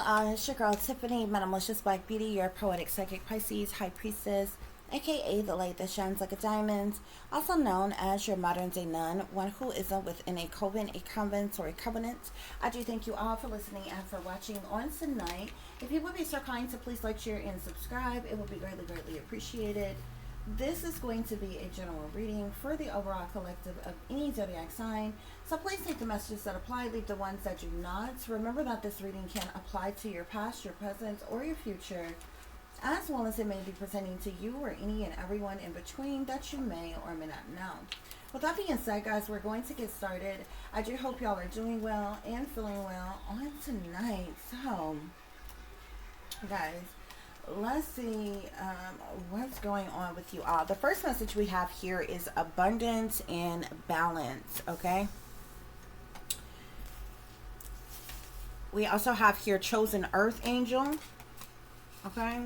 It's your girl Tiffany, malicious Black Beauty, your poetic psychic Pisces, High Priestess, aka the light that shines like a diamond, also known as your modern day nun, one who isn't within a coven, a convent, or a covenant. I do thank you all for listening and for watching on tonight. If you would be so kind to please like, share, and subscribe, it would be greatly, greatly appreciated. This is going to be a general reading for the overall collective of any zodiac sign. So please take the messages that apply, leave the ones that do not. Remember that this reading can apply to your past, your present, or your future, as well as it may be pertaining to you or any and everyone in between that you may or may not know. With that being said, guys, we're going to get started. I do hope y'all are doing well and feeling well on tonight. So, guys, let's see what's going on with you all. The first message we have here is abundance and balance, okay? We also have here chosen earth angel, okay?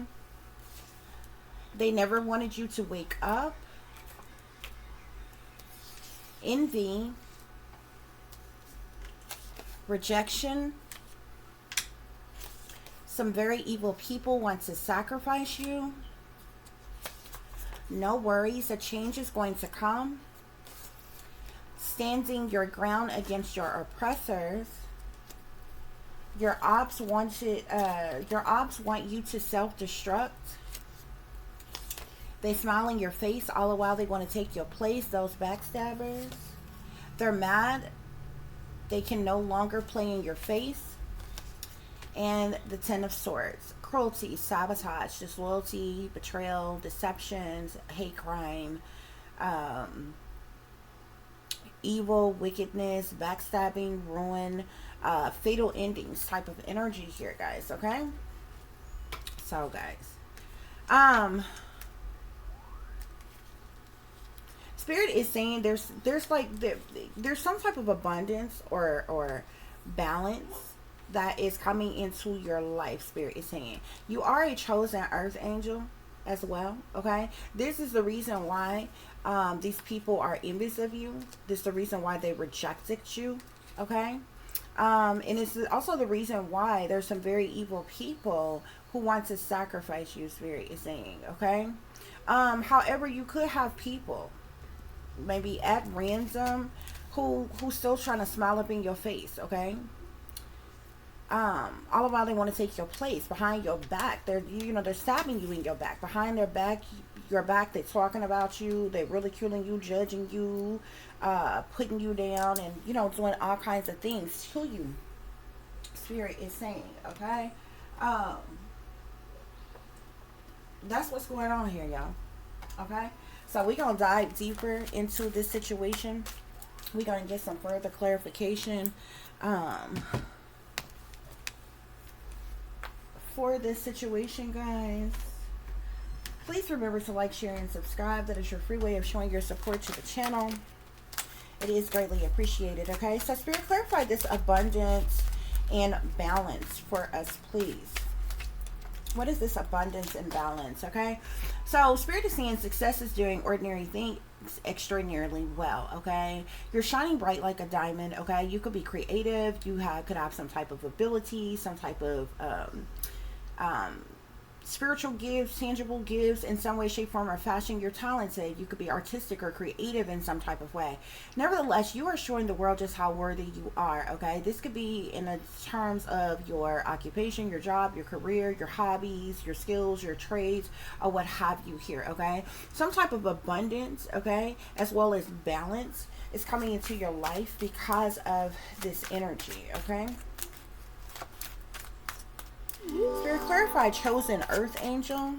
They never wanted you to wake up. Envy, rejection. Some very evil people want to sacrifice you. No worries, a change is going to come. Standing your ground against your oppressors. Your ops want you to self-destruct. They smile in your face all the while they want to take your place, those backstabbers. They're mad. They can no longer play in your face. And the Ten of Swords. Cruelty, sabotage, disloyalty, betrayal, deceptions, hate crime, evil, wickedness, backstabbing, ruin, fatal endings type of energy here, guys, okay? So, guys, Spirit is saying there's some type of abundance or balance that is coming into your life. Spirit is saying you are a chosen earth angel as well, okay? This is the reason why these people are envious of you. This is the reason why they rejected you, okay? And it's also the reason why there's some very evil people who want to sacrifice you, Spirit is saying, okay? However, you could have people maybe at random who's still trying to smile up in your face, okay? All the while they want to take your place behind your back. They're stabbing you in your back, behind your back, they're talking about you, they're ridiculing you, judging you, putting you down, and doing all kinds of things to you. Spirit is saying, okay? That's what's going on here, y'all. Okay? So we're gonna dive deeper into this situation. We're gonna get some further clarification for this situation, guys. Please remember to like, share, and subscribe. That is your free way of showing your support to the channel. It is greatly appreciated, okay? So, Spirit, clarify this abundance and balance for us, please. What is this abundance and balance, okay? So, Spirit is saying success is doing ordinary things extraordinarily well, okay? You're shining bright like a diamond, okay? You could be creative. You could have some type of ability, some type of spiritual gifts, tangible gifts in some way, shape, form, or fashion. You're talented. You could be artistic or creative in some type of way. Nevertheless, you are showing the world just how worthy you are, okay? This could be in the terms of your occupation, your job, your career, your hobbies, your skills, your trades, or what have you here, okay? Some type of abundance, okay, as well as balance is coming into your life because of this energy, okay? Spirit, clarify chosen earth angel.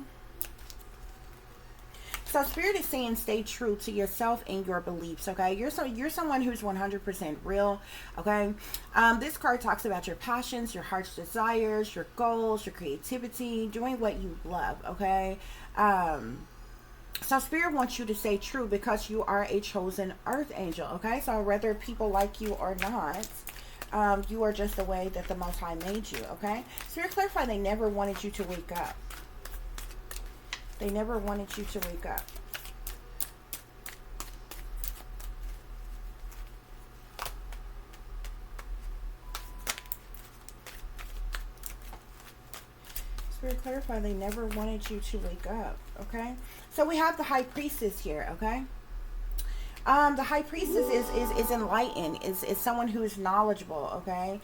So Spirit is saying stay true to yourself and your beliefs, okay? You're someone who's 100% real, okay? This card talks about your passions, your heart's desires, your goals, your creativity, doing what you love, okay? So Spirit wants you to stay true because you are a chosen earth angel, okay? So whether people like you or not, you are just the way that the Most High made you, okay? Spirit, clarify they never wanted you to wake up. They never wanted you to wake up. Spirit, clarify, they never wanted you to wake up, okay? So we have the High Priestess here, okay? The High Priestess is enlightened, is someone who is knowledgeable, okay?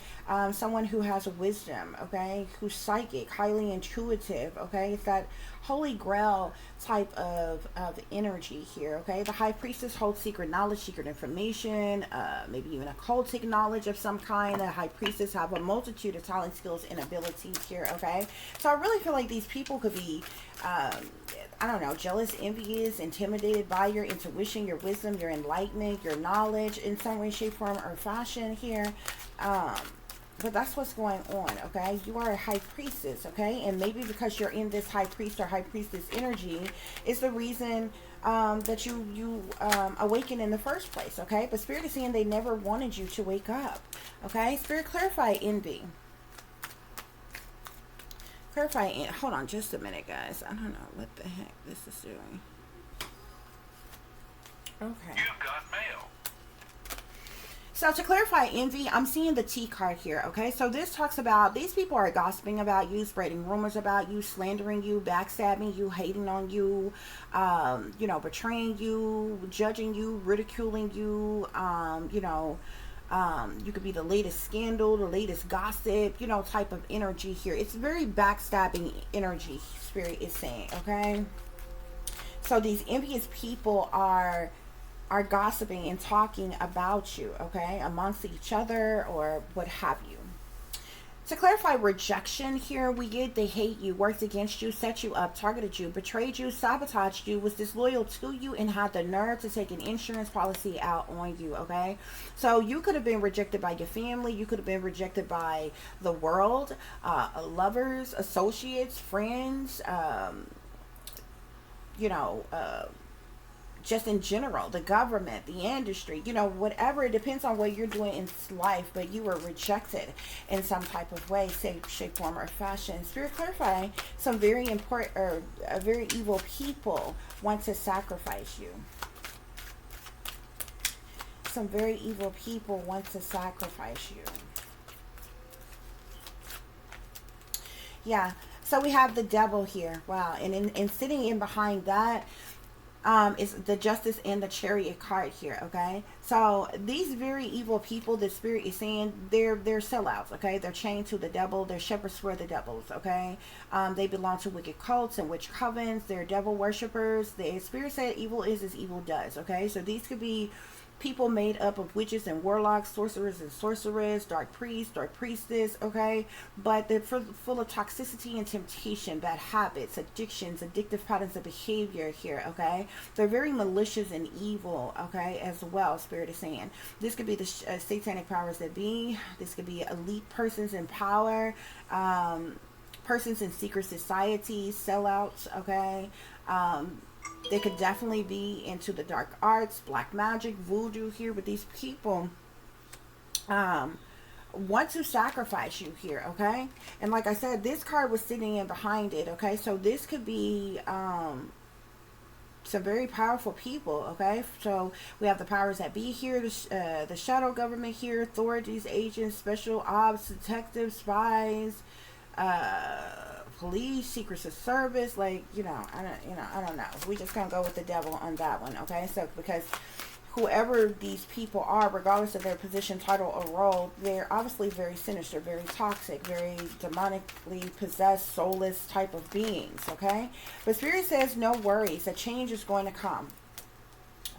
Someone who has wisdom, okay? Who's psychic, highly intuitive, okay? It's that Holy Grail type of energy here, okay? The High Priestess holds secret knowledge, secret information, maybe even occultic knowledge of some kind. The High Priestess have a multitude of talent, skills, and abilities here, okay? So I really feel like these people could be, I don't know, jealous, envious, intimidated by your intuition, your wisdom, your enlightenment, your knowledge in some way, shape, form, or fashion here. But that's what's going on, okay? You are a High Priestess, okay? And maybe because you're in this High Priest or High Priestess energy is the reason that you awaken in the first place, okay? But Spirit is saying they never wanted you to wake up, okay? Spirit, clarify envy. Clarify, hold on just a minute, guys. I don't know what the heck this is doing. Okay. You've got mail. So to clarify envy, I'm seeing the T card here, okay? So this talks about these people are gossiping about you, spreading rumors about you, slandering you, backstabbing you, hating on you, you know, betraying you, judging you, ridiculing you, you know, you could be the latest scandal, the latest gossip, you know, type of energy here. It's very backstabbing energy, Spirit is saying, okay? So these envious people are gossiping and talking about you, okay, amongst each other or what have you. To clarify rejection here, we get they hate you, worked against you, set you up, targeted you, betrayed you, sabotaged you, was disloyal to you, and had the nerve to take an insurance policy out on you, okay? So you could have been rejected by your family. You could have been rejected by the world, lovers, associates, friends, you know, just in general, the government, the industry, you know, whatever. It depends on what you're doing in life, but you were rejected in some type of way, shape, form, or fashion. Spirit, clarify, some very important or very evil people want to sacrifice you. Some very evil people want to sacrifice you. Yeah, so we have the devil here. Wow, and in sitting in behind that, is the Justice and the Chariot card here, okay? So these very evil people, the Spirit is saying they're sellouts, okay? They're chained to the devil. They're shepherds for the devils, okay? They belong to wicked cults and witch covens. They're devil worshippers. The Spirit said evil is as evil does, okay? So these could be people made up of witches and warlocks, sorcerers and sorceress, dark priests, dark priestess, okay? But they're full of toxicity and temptation, bad habits, addictions, addictive patterns of behavior here, okay? They're very malicious and evil, okay, as well, Spirit is saying. This could be the satanic powers that be. This could be elite persons in power, persons in secret societies, sellouts, okay? They could definitely be into the dark arts, black magic, voodoo here, but these people want to sacrifice you here, okay? And like I said, this card was sitting in behind it, okay? So this could be some very powerful people, okay? So we have the powers that be here, the shadow government here, authorities, agents, special ops, detectives, spies, police, secret service, like, you know, I don't know. We just gonna go with the devil on that one, okay? So because whoever these people are, regardless of their position, title, or role, they're obviously very sinister, very toxic, very demonically possessed, soulless type of beings, okay? But Spirit says no worries, a change is going to come,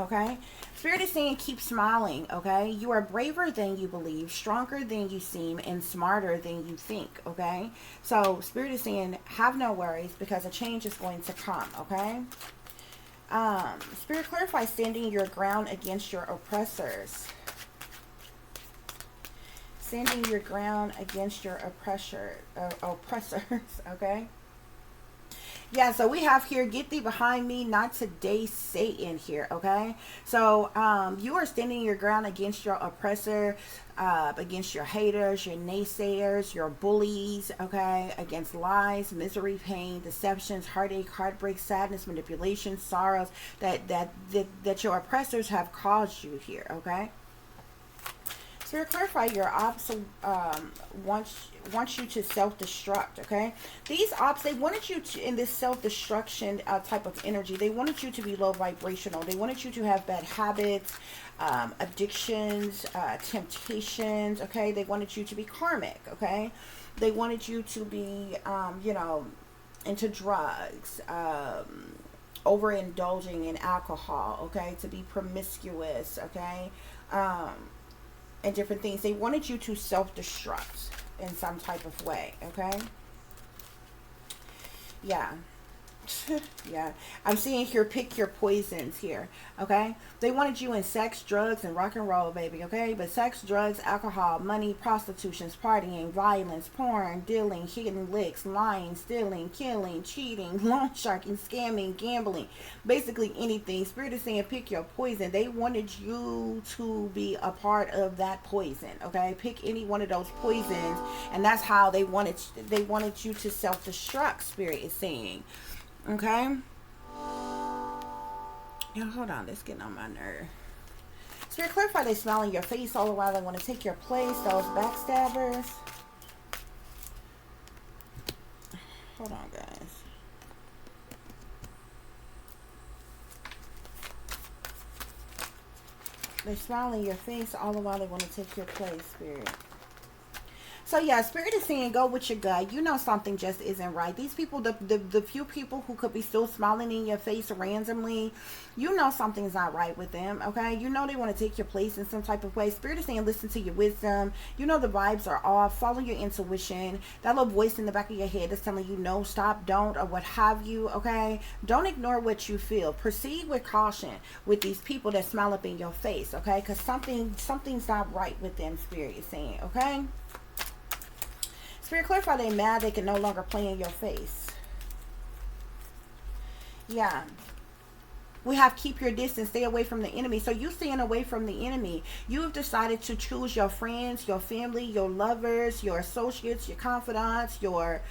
okay? Spirit is saying keep smiling, okay? You are braver than you believe, stronger than you seem, and smarter than you think, okay? So Spirit is saying have no worries because a change is going to come, okay? Spirit, clarify standing your ground against your oppressors. Standing your ground against your oppressors, okay? Yeah, so we have here, get thee behind me, not today, Satan here, okay? So you are standing your ground against your oppressor, against your haters, your naysayers, your bullies, okay? Against lies, misery, pain, deceptions, heartache, heartbreak, sadness, manipulation, sorrows that your oppressors have caused you here, okay? Spirit, clarify your ops wants you to self-destruct, okay? These ops, they wanted you to, in this self-destruction type of energy, they wanted you to be low vibrational. They wanted you to have bad habits, addictions, temptations, okay? They wanted you to be karmic, okay? They wanted you to be, you know, into drugs, overindulging in alcohol, okay? To be promiscuous, okay? And different things. They wanted you to self-destruct in some type of way, okay? Yeah. Yeah, I'm seeing here, pick your poisons here, okay? They wanted you in sex, drugs, and rock and roll, baby, okay? But sex, drugs, alcohol, money, prostitutions, partying, violence, porn, dealing, hitting licks, lying, stealing, killing, cheating, loan sharking, scamming, gambling, basically anything. Spirit is saying pick your poison. They wanted you to be a part of that poison, okay? Pick any one of those poisons, and that's how they wanted you to self-destruct, Spirit is saying. Okay. Yeah, hold on. This getting on my nerve. Spirit, clarify they smile in your face all the while they want to take your place. Those backstabbers. Hold on, guys. They smile in your face all the while they want to take your place, Spirit. So yeah, Spirit is saying go with your gut. You know something just isn't right. These people, the few people who could be still smiling in your face randomly, you know something's not right with them, okay? You know they want to take your place in some type of way. Spirit is saying listen to your wisdom. You know the vibes are off. Follow your intuition. That little voice in the back of your head that's telling you no, stop, don't, or what have you, okay? Don't ignore what you feel. Proceed with caution with these people that smile up in your face, okay? Because something's not right with them, Spirit is saying, okay? Spirit, clarify they mad they can no longer play in your face. Yeah. We have keep your distance, stay away from the enemy. So you staying away from the enemy. You have decided to choose your friends, your family, your lovers, your associates, your confidants, your,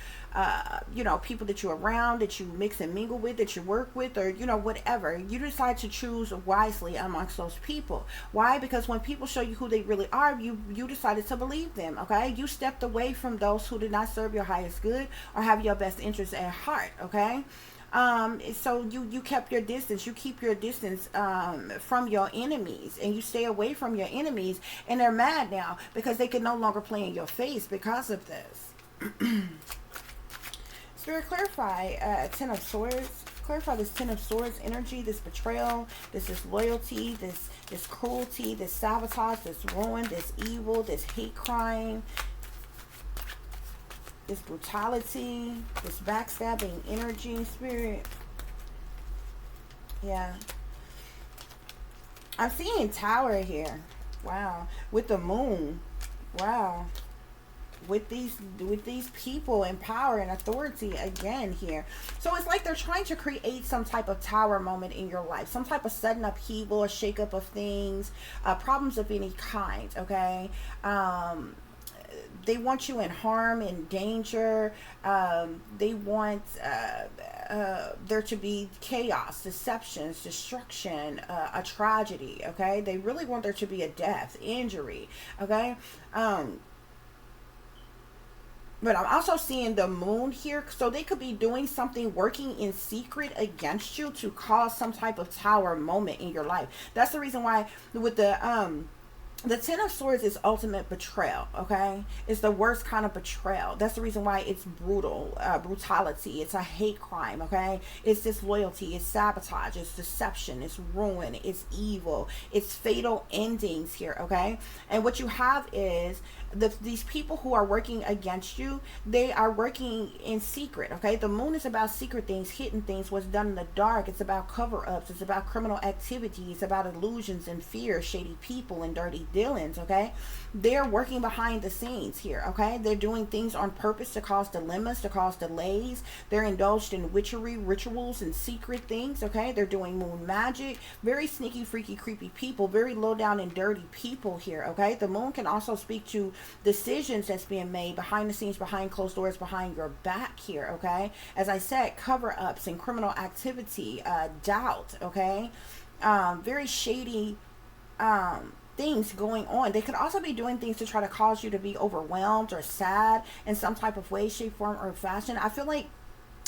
you know, people that you're around, that you mix and mingle with, that you work with, or, you know, whatever. You decide to choose wisely amongst those people. Why? Because when people show you who they really are, you decided to believe them, okay? You stepped away from those who did not serve your highest good or have your best interests at heart, okay? So you kept your distance. You keep your distance from your enemies, and you stay away from your enemies, and they're mad now because they can no longer play in your face because of this. Spirit, clarify 10 of Swords. Clarify this 10 of Swords energy, this betrayal, this disloyalty, this cruelty, this sabotage, this ruin, this evil, this hate crime, this brutality, this backstabbing energy, Spirit. Yeah. I'm seeing Tower here. Wow. With the moon. Wow. With these people in power and authority again here. So it's like they're trying to create some type of tower moment in your life, some type of sudden upheaval, a shakeup of things, problems of any kind, okay? They want you in harm, in danger. They want there to be chaos, deceptions, destruction, a tragedy, okay? They really want there to be a death, injury, okay? But I'm also seeing the moon here. So they could be doing something, working in secret against you to cause some type of tower moment in your life. That's the reason why with the 10 of Swords is ultimate betrayal, okay? It's the worst kind of betrayal. That's the reason why it's brutal, brutality. It's a hate crime, okay? It's disloyalty, it's sabotage, it's deception, it's ruin, it's evil, it's fatal endings here, okay? And what you have is these people who are working against you, they are working in secret, okay? The moon is about secret things, hidden things, what's done in the dark. It's about cover-ups. It's about criminal activity. It's about illusions and fear, shady people and dirty dealings, okay? They're working behind the scenes here, okay? They're doing things on purpose to cause dilemmas, to cause delays. They're indulged in witchery, rituals, and secret things, okay? They're doing moon magic. Very sneaky, freaky, creepy people. Very low down and dirty people here, okay? The moon can also speak to decisions that's being made behind the scenes, behind closed doors, behind your back here, okay? As I said, cover-ups and criminal activity, doubt, okay? Very shady things going on. They could also be doing things to try to cause you to be overwhelmed or sad in some type of way, shape, form, or fashion. I feel like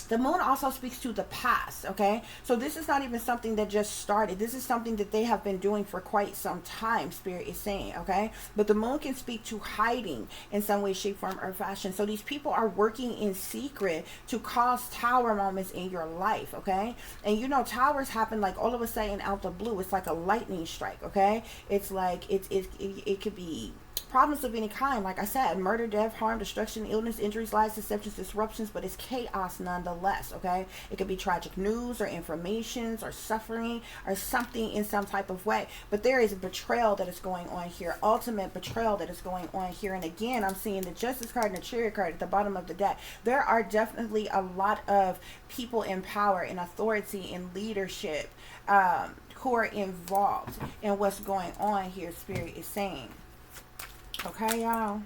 the moon also speaks to the past, okay? So this is not even something that just started. This is something that they have been doing for quite some time, Spirit is saying, okay? But the moon can speak to hiding in some way, shape, form, or fashion. So these people are working in secret to cause tower moments in your life, okay? And you know, towers happen like all of a sudden out the blue. It's like a lightning strike, okay? It's like, it could be problems of any kind, like I said, murder, death, harm, destruction, illness, injuries, lies, deceptions, disruptions, but it's chaos nonetheless, okay? It could be tragic news or informations or suffering or something in some type of way, but there is betrayal that is going on here, ultimate betrayal that is going on here. And again, I'm seeing the Justice card and the Chariot card at the bottom of the deck. There are definitely a lot of people in power and authority and leadership who are involved in what's going on here, Spirit is saying. Okay, y'all.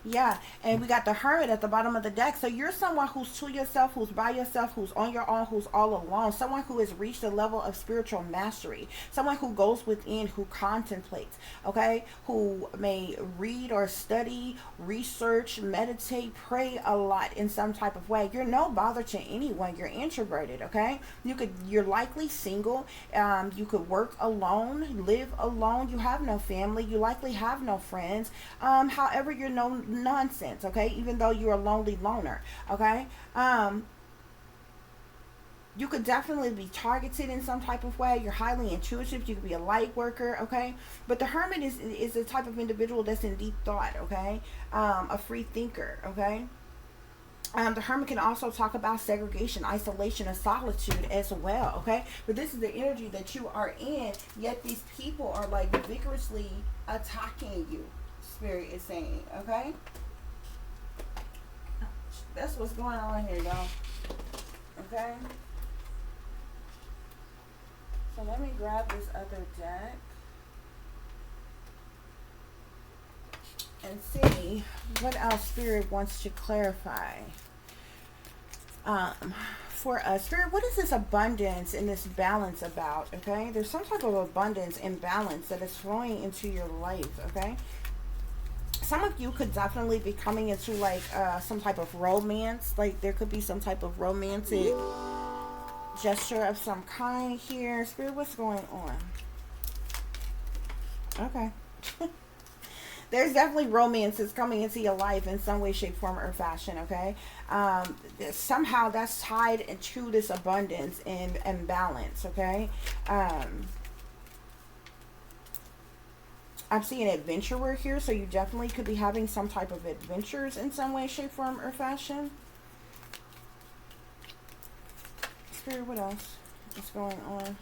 Yeah, and we got the Hermit at the bottom of the deck. So you're someone who's to yourself, who's by yourself, who's on your own, who's all alone. Someone who has reached a level of spiritual mastery. Someone who goes within, who contemplates, okay? Who may read or study, research, meditate, pray a lot in some type of way. You're no bother to anyone. You're introverted, okay? You're likely single. You could work alone, live alone. You have no family. You likely have no friends. However, you're no nonsense, okay? Even though you're a lonely loner, okay? You could definitely be targeted in some type of way. You're highly intuitive. You could be a light worker, okay? But the Hermit is the type of individual that's in deep thought, okay? A free thinker, okay? The Hermit can also talk about segregation, isolation, and solitude as well, okay? But this is the energy that you are in, yet these people are like vigorously attacking you, Spirit is saying, okay? That's what's going on here, y'all. Okay? So let me grab this other deck and see what else Spirit wants to clarify for us. Spirit, what is this abundance and this balance about, okay? There's some type of abundance and balance that is flowing into your life, okay? Some of you could definitely be coming into like some type of romance. Like there could be some type of romantic gesture of some kind here. Spirit, what's going on? Okay. There's definitely romances coming into your life in some way, shape, form, or fashion, okay? Somehow that's tied into this abundance and balance, okay? I'm seeing adventurer here, so you definitely could be having some type of adventures in some way, shape, form, or fashion. Spirit, what else is going on?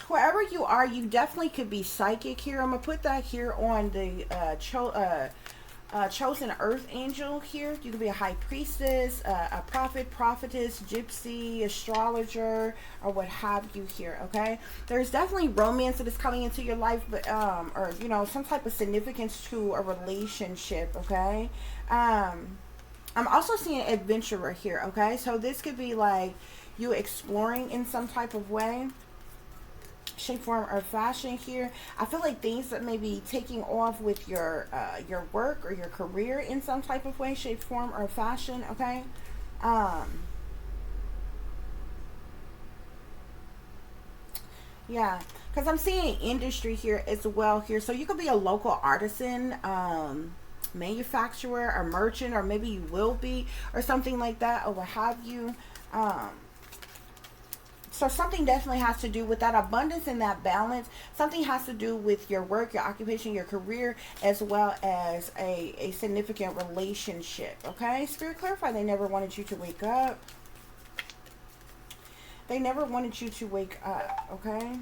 Wherever you are, you definitely could be psychic here. I'm going to put that here on the chosen earth angel here. You could be a high priestess, a prophet, prophetess, gypsy, astrologer, or what have you here, okay? There's definitely romance that is coming into your life, but or you know, some type of significance to a relationship, okay? I'm also seeing adventurer here, okay? So this could be like you exploring in some type of way, shape, form, or fashion here. I feel like things that may be taking off with your work or your career in some type of way, shape, form, or fashion, okay? Yeah, because I'm seeing industry here as well here. So you could be a local artisan, manufacturer, or merchant, or maybe you will be, or something like that, or what have you. So something definitely has to do with that abundance and that balance. Something has to do with your work, your occupation, your career, as well as a significant relationship. Okay? Spirit, clarify. They never wanted you to wake up. They never wanted you to wake up. Okay?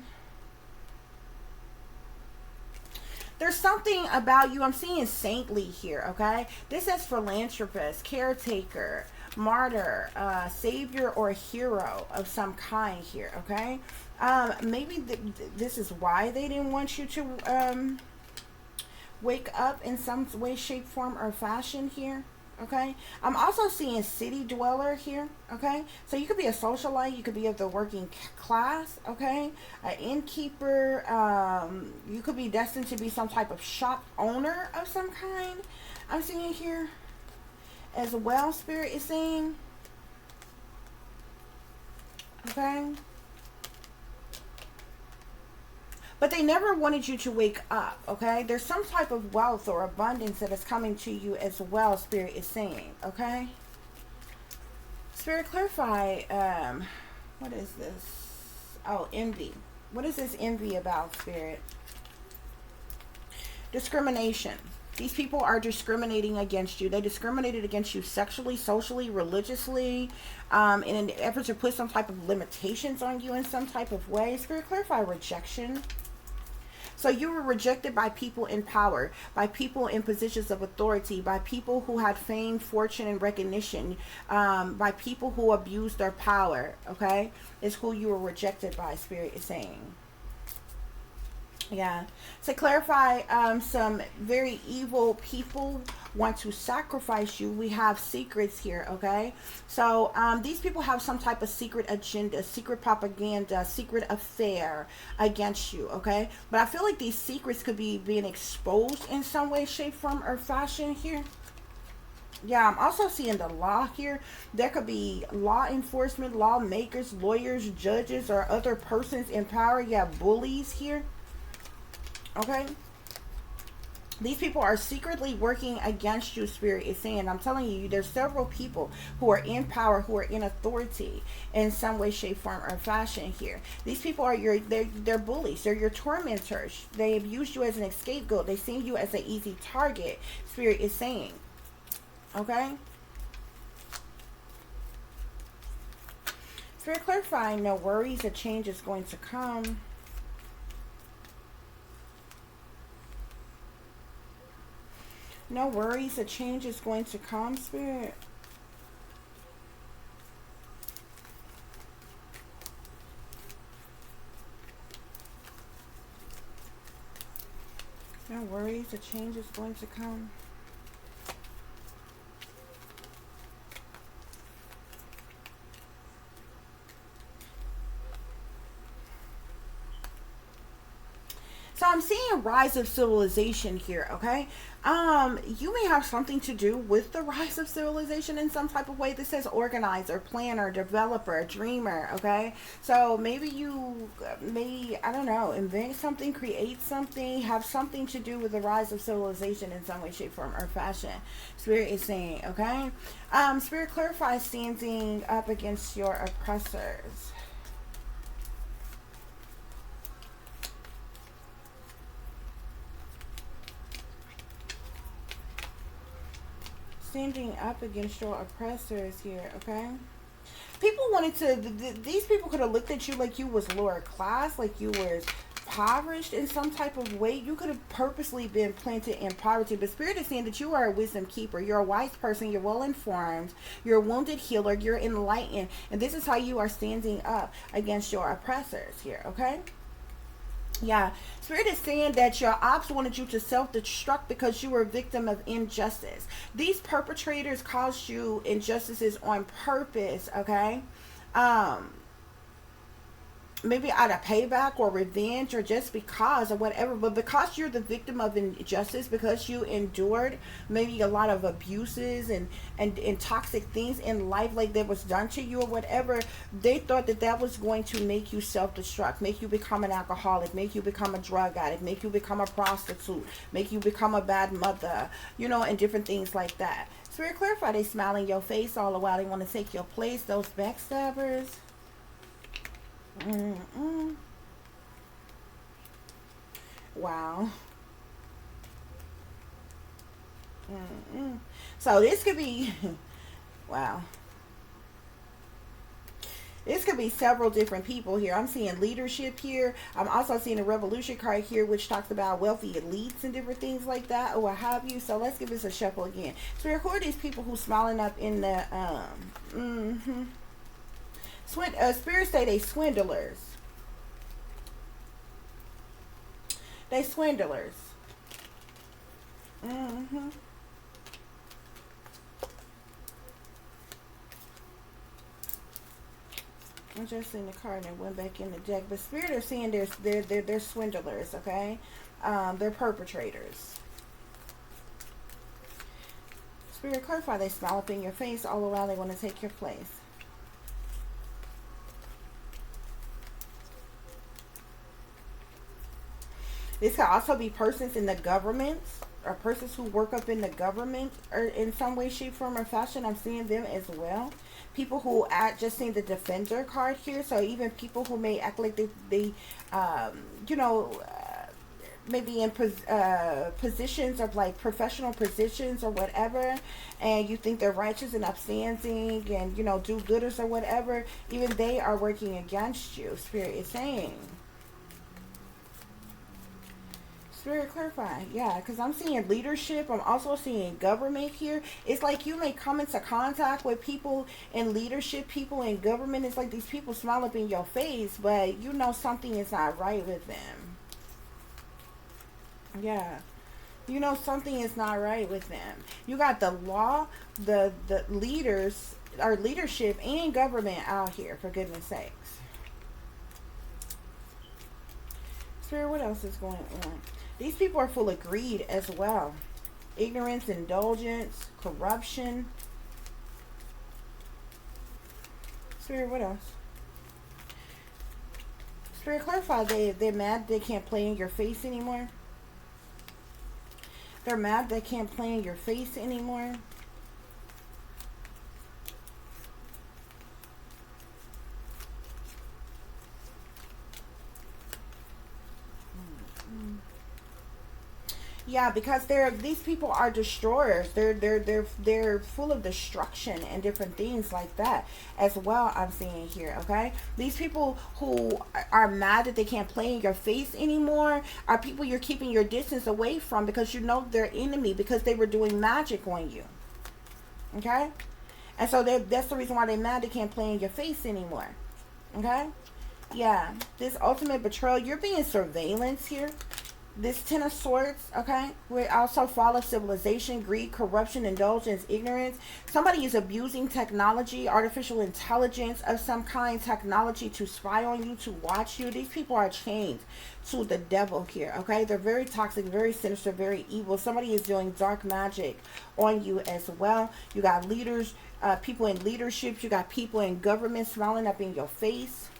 There's something about you. I'm seeing saintly here. Okay? This is philanthropist, caretaker, martyr, savior, or hero of some kind here, okay? Maybe this is why they didn't want you to wake up in some way, shape, form, or fashion here. Okay, I'm also seeing city dweller here. Okay, so you could be a socialite, you could be of the working class. Okay, an innkeeper. You could be destined to be some type of shop owner of some kind. I'm seeing here as well. Spirit is saying. Okay. But they never wanted you to wake up, okay? There's some type of wealth or abundance that is coming to you as well, Spirit is saying, okay? Spirit, clarify, what is this? Oh, envy. What is this envy about, Spirit? Discrimination. These people are discriminating against you. They discriminated against you sexually, socially, religiously, in an effort to put some type of limitations on you in some type of way. Spirit, clarify rejection. So you were rejected by people in power, by people in positions of authority, by people who had fame, fortune, and recognition, by people who abused their power, okay? Is who you were rejected by, Spirit is saying. Yeah. To clarify, some very evil people want to sacrifice you. We have secrets here, okay? So these people have some type of secret agenda, secret propaganda, secret affair against you, okay? But I feel like these secrets could be being exposed in some way, shape, form, or fashion here. Yeah, I'm also seeing the law here. There could be law enforcement, lawmakers, lawyers, judges, or other persons in power. You have bullies here. Okay, these people are secretly working against you, Spirit is saying. I'm telling you, there's several people who are in power, who are in authority in some way, shape, form, or fashion here. These people are they're bullies. They're your tormentors. They have used you as an scapegoat. They see you as an easy target, Spirit is saying. Okay. Spirit, clarifying, no worries, a change is going to come. No worries, a change is going to come, Spirit. No worries, a change is going to come. So I'm seeing a rise of civilization here, okay? You may have something to do with the rise of civilization in some type of way. This says organizer, planner, developer, dreamer, okay? So maybe you may, I don't know, invent something, create something, have something to do with the rise of civilization in some way, shape, form, or fashion. Spirit is saying, okay? Spirit clarifies standing up against your oppressors. Standing up against your oppressors here, okay? People wanted to, these people could have looked at you like you was lower class, like you was impoverished in some type of way. You could have purposely been planted in poverty. But Spirit is saying that you are a wisdom keeper. You're a wise person. You're well informed. You're a wounded healer. You're enlightened. And this is how you are standing up against your oppressors here, okay? Yeah, Spirit is saying that your ops wanted you to self-destruct because you were a victim of injustice. These perpetrators caused you injustices on purpose, okay? Maybe out of payback or revenge or just because or whatever, but because you're the victim of injustice, because you endured maybe a lot of abuses and toxic things in life, like that was done to you or whatever, they thought that that was going to make you self-destruct, make you become an alcoholic, make you become a drug addict, make you become a prostitute, make you become a bad mother, you know, and different things like that. Spirit, clarify, they smile in your face all the while they want to take your place, those backstabbers. Wow. So this could be, wow. This could be several different people here. I'm seeing leadership here. I'm also seeing a revolution card here, which talks about wealthy elites and different things like that, or what have you. So let's give this a shuffle again. So who are these people who smiling up in the, Spirit say they swindlers. They swindlers. I just seen the card and it went back in the deck. But Spirit are saying they're swindlers, okay? They're perpetrators. Spirit, clarify. They smile up in your face all the while they want to take your place. This could also be persons in the government or persons who work up in the government or in some way, shape, form, or fashion. I'm seeing them as well. People who act, just seeing the defender card here. So even people who may act like they you know, maybe in positions of like professional positions or whatever, and you think they're righteous and upstanding and, you know, do-gooders or whatever, even they are working against you, Spirit is saying. Spirit, clarify. Yeah, because I'm seeing leadership. I'm also seeing government here. It's like you may come into contact with people in leadership, people in government. It's like these people smile up in your face, but you know something is not right with them. Yeah. You know something is not right with them. You got the law, the leaders, or leadership and government out here, for goodness sakes. Spirit, what else is going on? These people are full of greed as well. Ignorance, indulgence, corruption. Spirit, what else? Spirit, clarify. They're mad they can't play in your face anymore. They're mad they can't play in your face anymore. Yeah, because these people are destroyers. They're full of destruction and different things like that as well. I'm seeing here, okay? These people who are mad that they can't play in your face anymore are people you're keeping your distance away from because you know they're enemy because they were doing magic on you, okay? And so that's the reason why they're mad they can't play in your face anymore, okay? Yeah, this ultimate betrayal. You're being surveillance here. This Ten of Swords, okay, we also fall of civilization, greed, corruption, indulgence, ignorance. Somebody is abusing technology, artificial intelligence of some kind, technology to spy on you, to watch you. These people are chained to the devil here, okay? They're very toxic, very sinister, very evil. Somebody is doing dark magic on you as well. You got leaders, people in leadership. You got people in government smiling up in your face.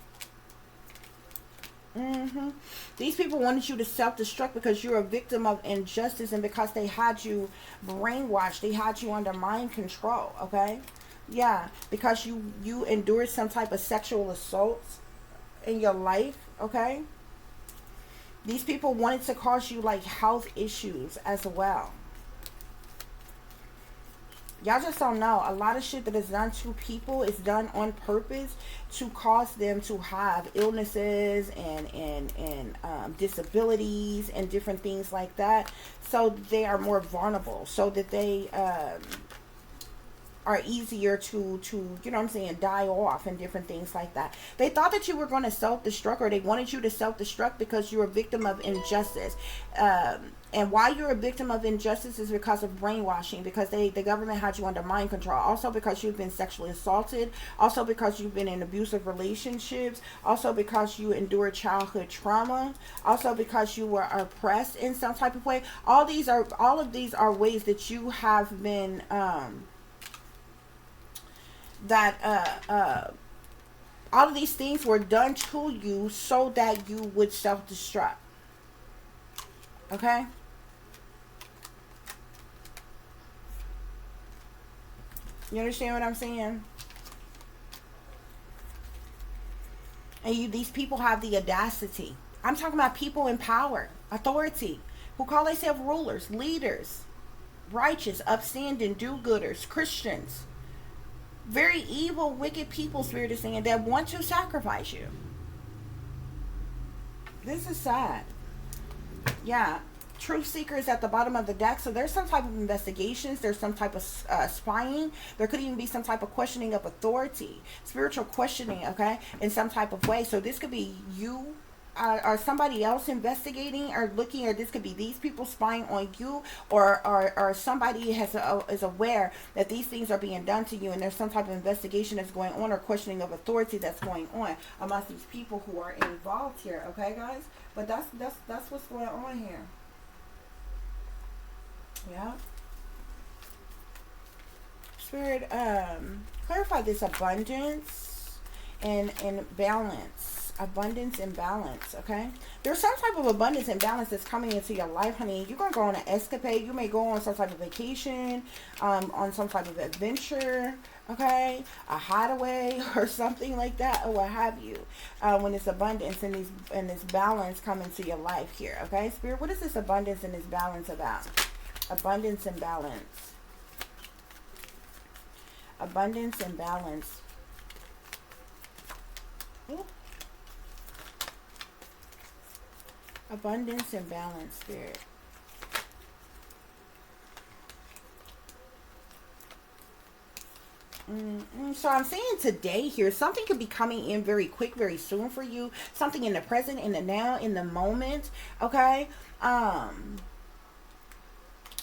These people wanted you to self-destruct because you're a victim of injustice and because they had you brainwashed. They had you under mind control, okay? Yeah, because you endured some type of sexual assault in your life, okay? These people wanted to cause you like health issues as well. Y'all just don't know. A lot of shit that is done to people is done on purpose to cause them to have illnesses and disabilities and different things like that. So they are more vulnerable. So that they are easier to you know what I'm saying, die off and different things like that. They thought that you were going to self-destruct, or they wanted you to self-destruct because you're a victim of injustice. And why you're a victim of injustice is because of brainwashing, because the government had you under mind control. Also because you've been sexually assaulted. Also because you've been in abusive relationships. Also because you endured childhood trauma. Also because you were oppressed in some type of way. All of these are ways that you have been all of these things were done to you so that you would self-destruct. Okay? You understand what I'm saying? And these people have the audacity. I'm talking about people in power, authority, who call themselves rulers, leaders, righteous, upstanding, do-gooders, Christians. Very evil, wicked people, Spirit is saying, that want to sacrifice you. This is sad. Yeah. Truth seekers at the bottom of the deck. So there's some type of investigations. There's some type of spying. There could even be some type of questioning of authority. Spiritual questioning, okay? In some type of way. So this could be you Are somebody else investigating or looking, or this could be these people spying on you, or somebody is aware that these things are being done to you, and there's some type of investigation that's going on, or questioning of authority that's going on amongst these people who are involved here. Okay, guys, but that's what's going on here. Yeah. Spirit, clarify this abundance and balance. Abundance and balance, okay? There's some type of abundance and balance that's coming into your life, honey. You're going to go on an escapade. You may go on some type of vacation, on some type of adventure, okay? A hideaway or something like that, or what have you. When this abundance and this balance come into your life here, okay? Spirit, what is this abundance and this balance about? Abundance and balance. Abundance and balance. Ooh. Abundance and balance, Spirit. So I'm saying today here, something could be coming in very quick, very soon for you. Something in the present, in the now, in the moment. Okay.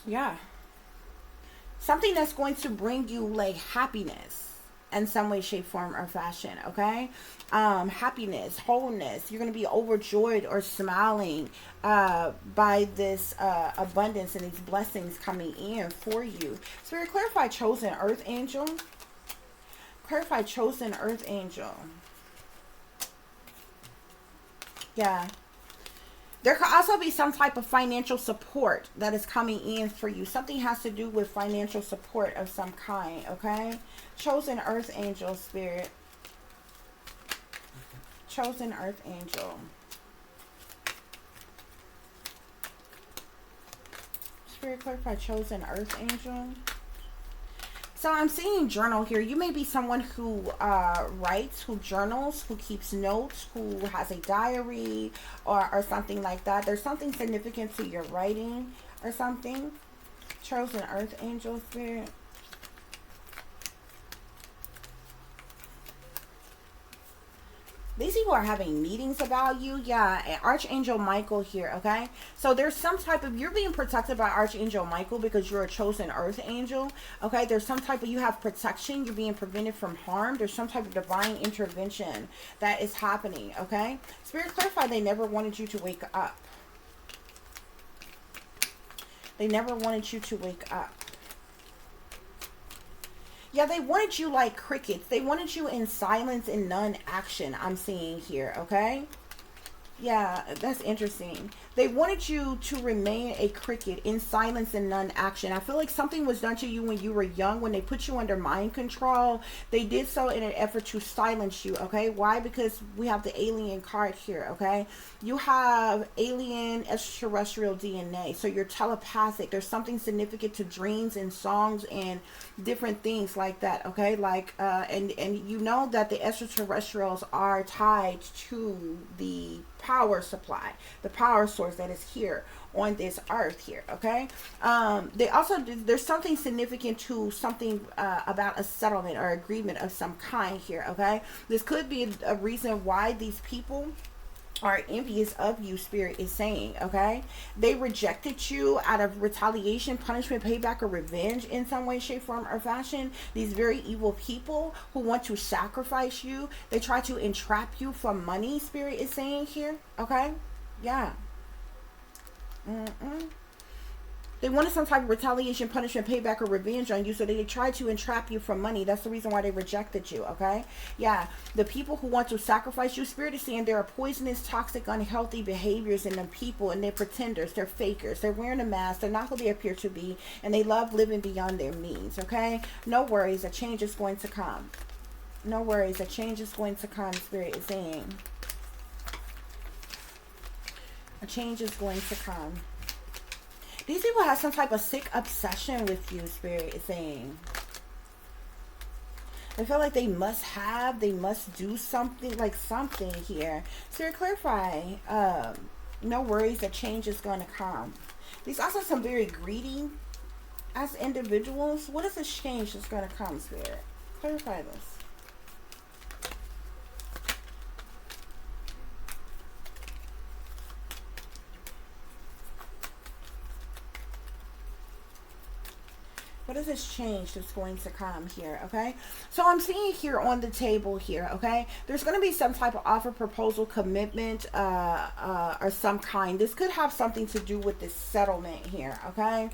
Yeah. Something that's going to bring you like happiness in some way, shape, form, or fashion. Okay. Happiness, wholeness. You're going to be overjoyed or smiling by this abundance and these blessings coming in for you. Spirit, clarify chosen earth angel. Clarify chosen earth angel. Yeah. There could also be some type of financial support that is coming in for you. Something has to do with financial support of some kind, okay? Chosen earth angel, Spirit. Chosen earth angel. Spirit, clarify chosen earth angel. So I'm seeing journal here. You may be someone who writes, who journals, who keeps notes, who has a diary or something like that. There's something significant to your writing or something. Chosen earth angel, Spirit. These people are having meetings about you. Yeah, and Archangel Michael here, okay? So there's some type of, you're being protected by Archangel Michael because you're a chosen earth angel, okay? There's some type of, you have protection. You're being prevented from harm. There's some type of divine intervention that is happening, okay? Spirit, clarify they never wanted you to wake up. They never wanted you to wake up. Yeah, they wanted you like crickets. They wanted you in silence and non-action, I'm seeing here, okay? Yeah, that's interesting. They wanted you to remain a cricket in silence and non-action. I feel like something was done to you when you were young, when they put you under mind control. They did so in an effort to silence you, okay? Why? Because we have the alien card here, okay? You have alien extraterrestrial DNA, so you're telepathic. There's something significant to dreams and songs and different things like that, okay? Like, and you know that the extraterrestrials are tied to the power supply, the power source that is here on this earth here, okay? They also, there's something significant to something about a settlement or agreement of some kind here, okay? This could be a reason why these people are envious of you, Spirit is saying, okay? They rejected you out of retaliation, punishment, payback, or revenge in some way, shape, form, or fashion. These very evil people who want to sacrifice you, they try to entrap you for money, Spirit is saying here, okay? Yeah. They wanted some type of retaliation, punishment, payback, or revenge on you, so they tried to entrap you for money. That's the reason why they rejected you, okay? Yeah, the people who want to sacrifice you, Spirit is saying there are poisonous, toxic, unhealthy behaviors in them people, and they're pretenders, they're fakers, they're wearing a mask, they're not who they appear to be, and they love living beyond their means, okay? No worries, a change is going to come. No worries, a change is going to come, Spirit is saying. A change is going to come. These people have some type of sick obsession with you, Spirit is saying. I feel like they must do something, like something here. Spirit, clarify. No worries, a change is going to come. These also some very greedy as individuals. What is this change that's going to come, Spirit? Clarify this. What is this change that's going to come here, okay? So I'm seeing here on the table here, okay? There's going to be some type of offer, proposal, commitment, or some kind. This could have something to do with this settlement here, okay?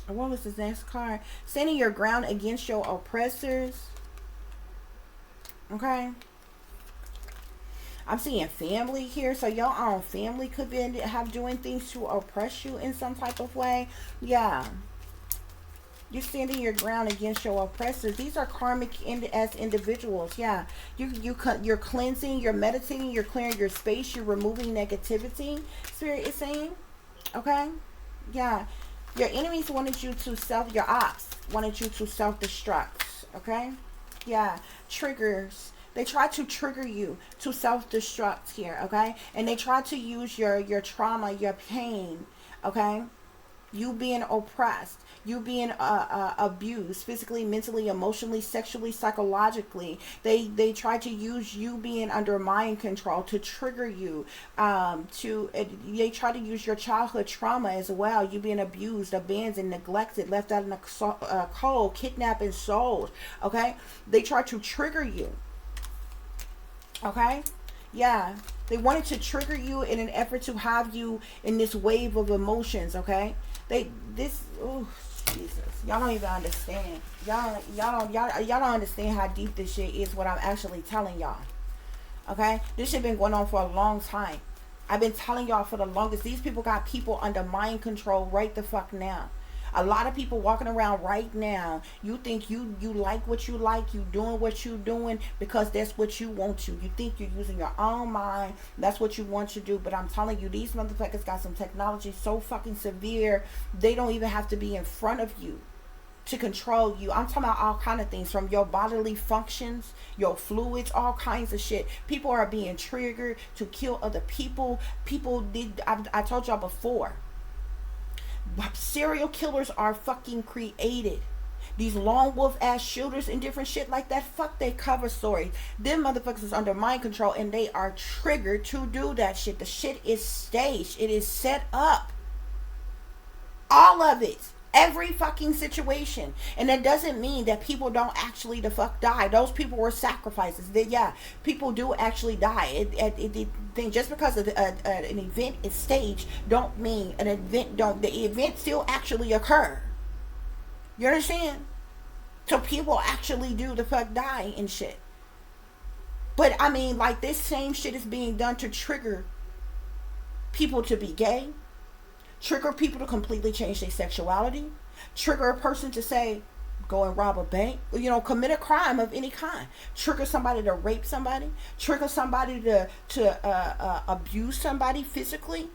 What was this next card? Standing your ground against your oppressors, okay? I'm seeing family here. So your own family could be have doing things to oppress you in some type of way. Yeah. You're standing your ground against your oppressors. These are karmic as individuals. Yeah. You're cleansing, you're meditating, you're clearing your space, you're removing negativity. Spirit is saying. Okay? Yeah. Your enemies wanted you to your ops wanted you to self-destruct. Okay? Yeah. Triggers. They try to trigger you to self-destruct here, okay? And they try to use your trauma, your pain, okay? You being oppressed, you being abused, physically, mentally, emotionally, sexually, psychologically. They try to use you being under mind control to trigger you. They try to use your childhood trauma as well. You being abused, abandoned, neglected, left out in the cold, kidnapped and sold, okay? They try to trigger you. Okay? Yeah. They wanted to trigger you in an effort to have you in this wave of emotions, okay? Oh, Jesus. Y'all don't even understand. Y'all don't understand how deep this shit is, what I'm actually telling y'all. Okay? This shit been going on for a long time. I've been telling y'all for the longest. These people got people under mind control right the fuck now. A lot of people walking around right now, you think you like what you like, you doing what you doing because that's what you want to. You think you're using your own mind, that's what you want to do. But I'm telling you, these motherfuckers got some technology so fucking severe, they don't even have to be in front of you to control you. I'm talking about all kind of things, from your bodily functions, your fluids, all kinds of shit. People are being triggered to kill other people. I told y'all before, serial killers are fucking created. These lone wolf ass shooters and different shit like that, fuck they cover stories. Them motherfuckers is under mind control and they are triggered to do that shit. The shit is staged. It is set up. All of it. Every fucking situation. And that doesn't mean that people don't actually the fuck die. Those people were sacrifices. Yeah, people do actually die. Just because an event is staged don't mean the event still actually occur. You understand? So people actually do the fuck die and shit. But I mean, like, this same shit is being done to trigger people to be gay, trigger people to completely change their sexuality, trigger a person to say, go and rob a bank, commit a crime of any kind, trigger somebody to rape somebody, trigger somebody to abuse somebody physically.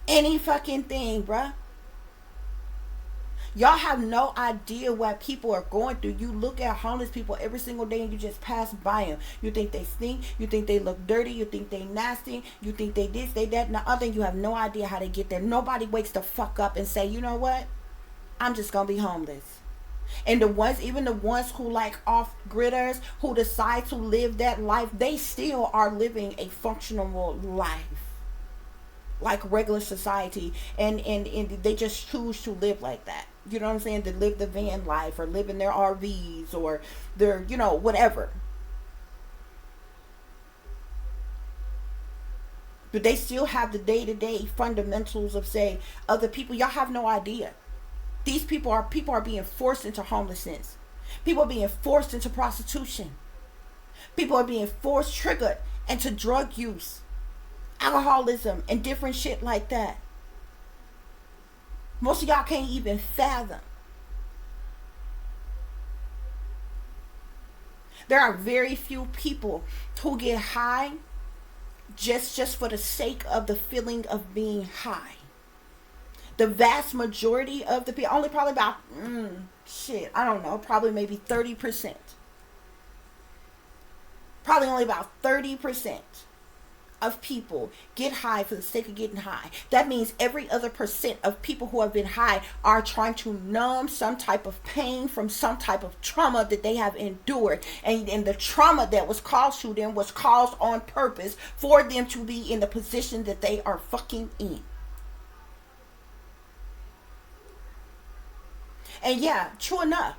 Any fucking thing, bruh. Y'all have no idea what people are going through. You look at homeless people every single day and you just pass by them. You think they stink. You think they look dirty. You think they nasty. You think they this, they that, and the other. You have no idea how they get there. Nobody wakes the fuck up and say, you know what? I'm just going to be homeless. And even the ones who like off-gridders, who decide to live that life, they still are living a functional life. Like regular society. And they just choose to live like that. You know what I'm saying? To live the van life or live in their RVs or their, whatever. But they still have the day-to-day fundamentals of, say, other people. Y'all have no idea. These people are being forced into homelessness. People are being forced into prostitution. People are being triggered into drug use, alcoholism, and different shit like that. Most of y'all can't even fathom. There are very few people who get high just for the sake of the feeling of being high. The vast majority of the people, only probably about, I don't know, probably maybe 30%. Probably only about 30% of people get high for the sake of getting high, that means every other percent of people who have been high are trying to numb some type of pain from some type of trauma that they have endured. And the trauma that was caused to them was caused on purpose for them to be in the position that they are fucking in. And yeah, true enough,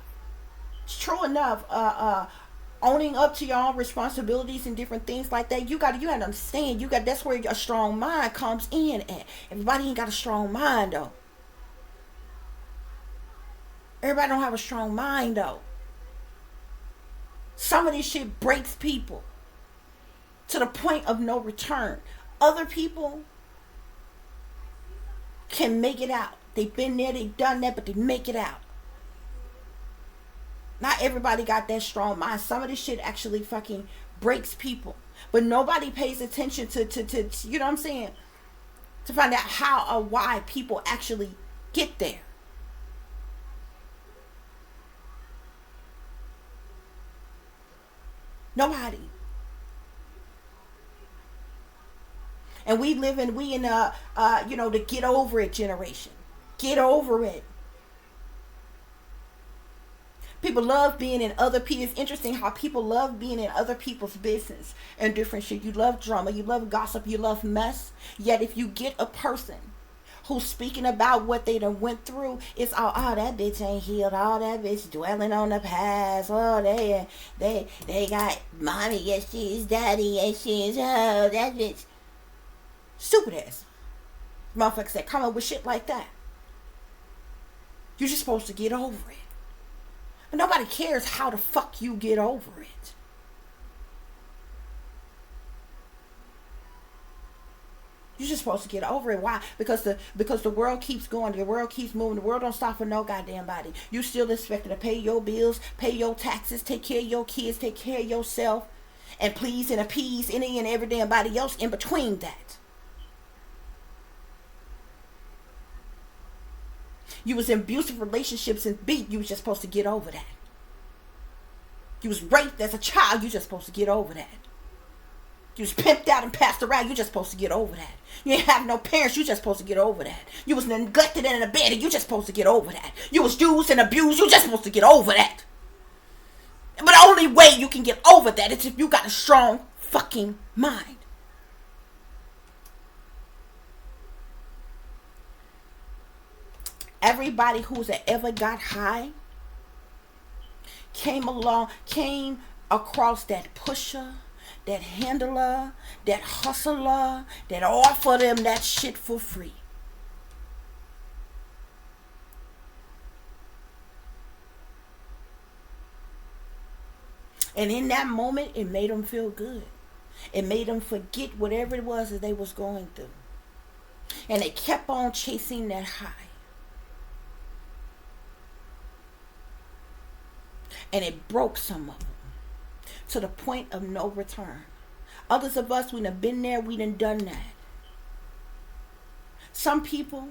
owning up to your own responsibilities and different things like that, you gotta understand, that's where a strong mind comes in at. Everybody ain't got a strong mind though. Everybody don't have a strong mind though. Some of this shit breaks people to the point of no return. Other people can make it out. They've been there, they've done that, but they make it out. Not everybody got that strong mind. Some of this shit actually fucking breaks people. But nobody pays attention to you know what I'm saying? To find out how or why people actually get there. Nobody. And we in the get over it generation. Get over it. People love being in other people. It's interesting how people love being in other people's business and different shit. You love drama, you love gossip, you love mess. Yet if you get a person who's speaking about what they done went through, it's all, oh, that bitch ain't healed. Oh, that bitch dwelling on the past. Oh, they got mommy issues, daddy issues. Oh, that bitch. Stupid ass. Motherfuckers that come up with shit like that. You're just supposed to get over it. But nobody cares how the fuck you get over it. You're just supposed to get over it. Why? Because the world keeps going. The world keeps moving. The world don't stop for no goddamn body. You still expected to pay your bills, pay your taxes, take care of your kids, take care of yourself, and please and appease any and every damn body else in between that. You was in abusive relationships and beat. You was just supposed to get over that. You was raped as a child. You just supposed to get over that. You was pimped out and passed around. You just supposed to get over that. You ain't have no parents. You just supposed to get over that. You was neglected and abandoned. You just supposed to get over that. You was used and abused. You just supposed to get over that. But the only way you can get over that is if you got a strong fucking mind. Everybody who's ever got high came across that pusher, that handler, that hustler, that offer them that shit for free. And in that moment, it made them feel good. It made them forget whatever it was that they was going through. And they kept on chasing that high. And it broke some of them to the point of no return. Others of us, we done been there, we done that. Some people,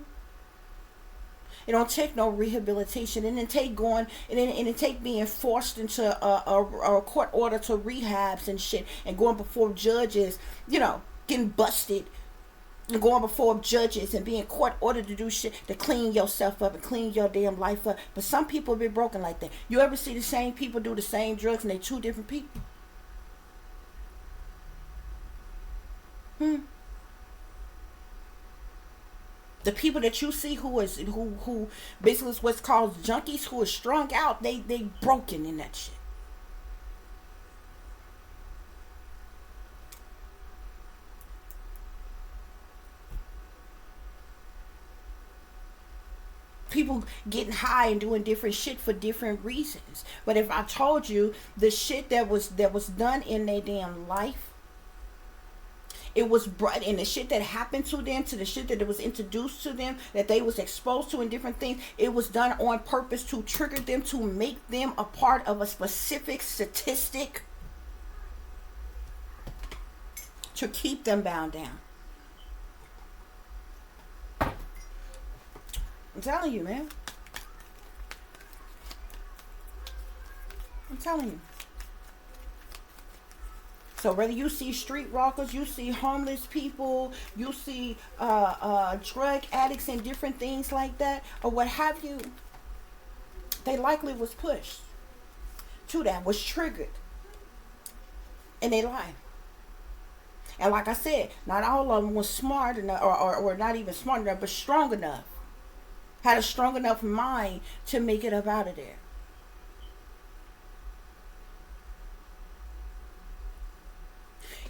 it don't take no rehabilitation. It didn't take it take being forced into a court order to rehabs and shit, and going before judges, getting busted, and going before judges and being court ordered to do shit to clean yourself up and clean your damn life up. But some people be broken like that. You ever see the same people do the same drugs and they two different people? The people that you see who basically is what's called junkies, who are strung out, they broken in that shit. People getting high and doing different shit for different reasons. But if I told you the shit that was done in their damn life, it was brought, and the shit that happened to them, to the shit that was introduced to them, that they was exposed to in different things, it was done on purpose to trigger them, to make them a part of a specific statistic, to keep them bound down. I'm telling you, man. I'm telling you. So whether you see street walkers, you see homeless people, you see drug addicts and different things like that, or what have you, they likely was pushed to that, was triggered in their life. And like I said, not all of them was smart enough, or not even smart enough, but strong enough. Had a strong enough mind to make it up out of there.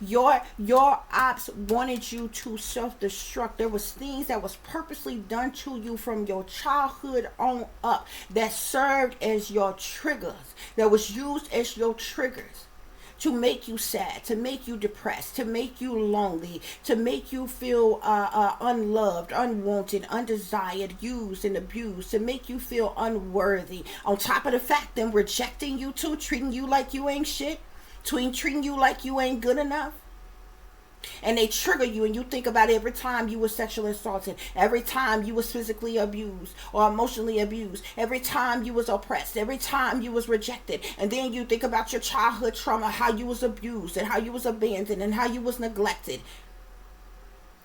Your ops wanted you to self-destruct. There was things that was purposely done to you from your childhood on up that served as your triggers, that was used as your triggers to make you sad, to make you depressed, to make you lonely, to make you feel unloved, unwanted, undesired, used and abused, to make you feel unworthy. On top of the fact, them rejecting you too, treating you like you ain't shit, treating you like you ain't good enough. And they trigger you, and you think about every time you were sexually assaulted, every time you was physically abused or emotionally abused, every time you was oppressed, every time you was rejected. And then you think about your childhood trauma, how you was abused and how you was abandoned and how you was neglected.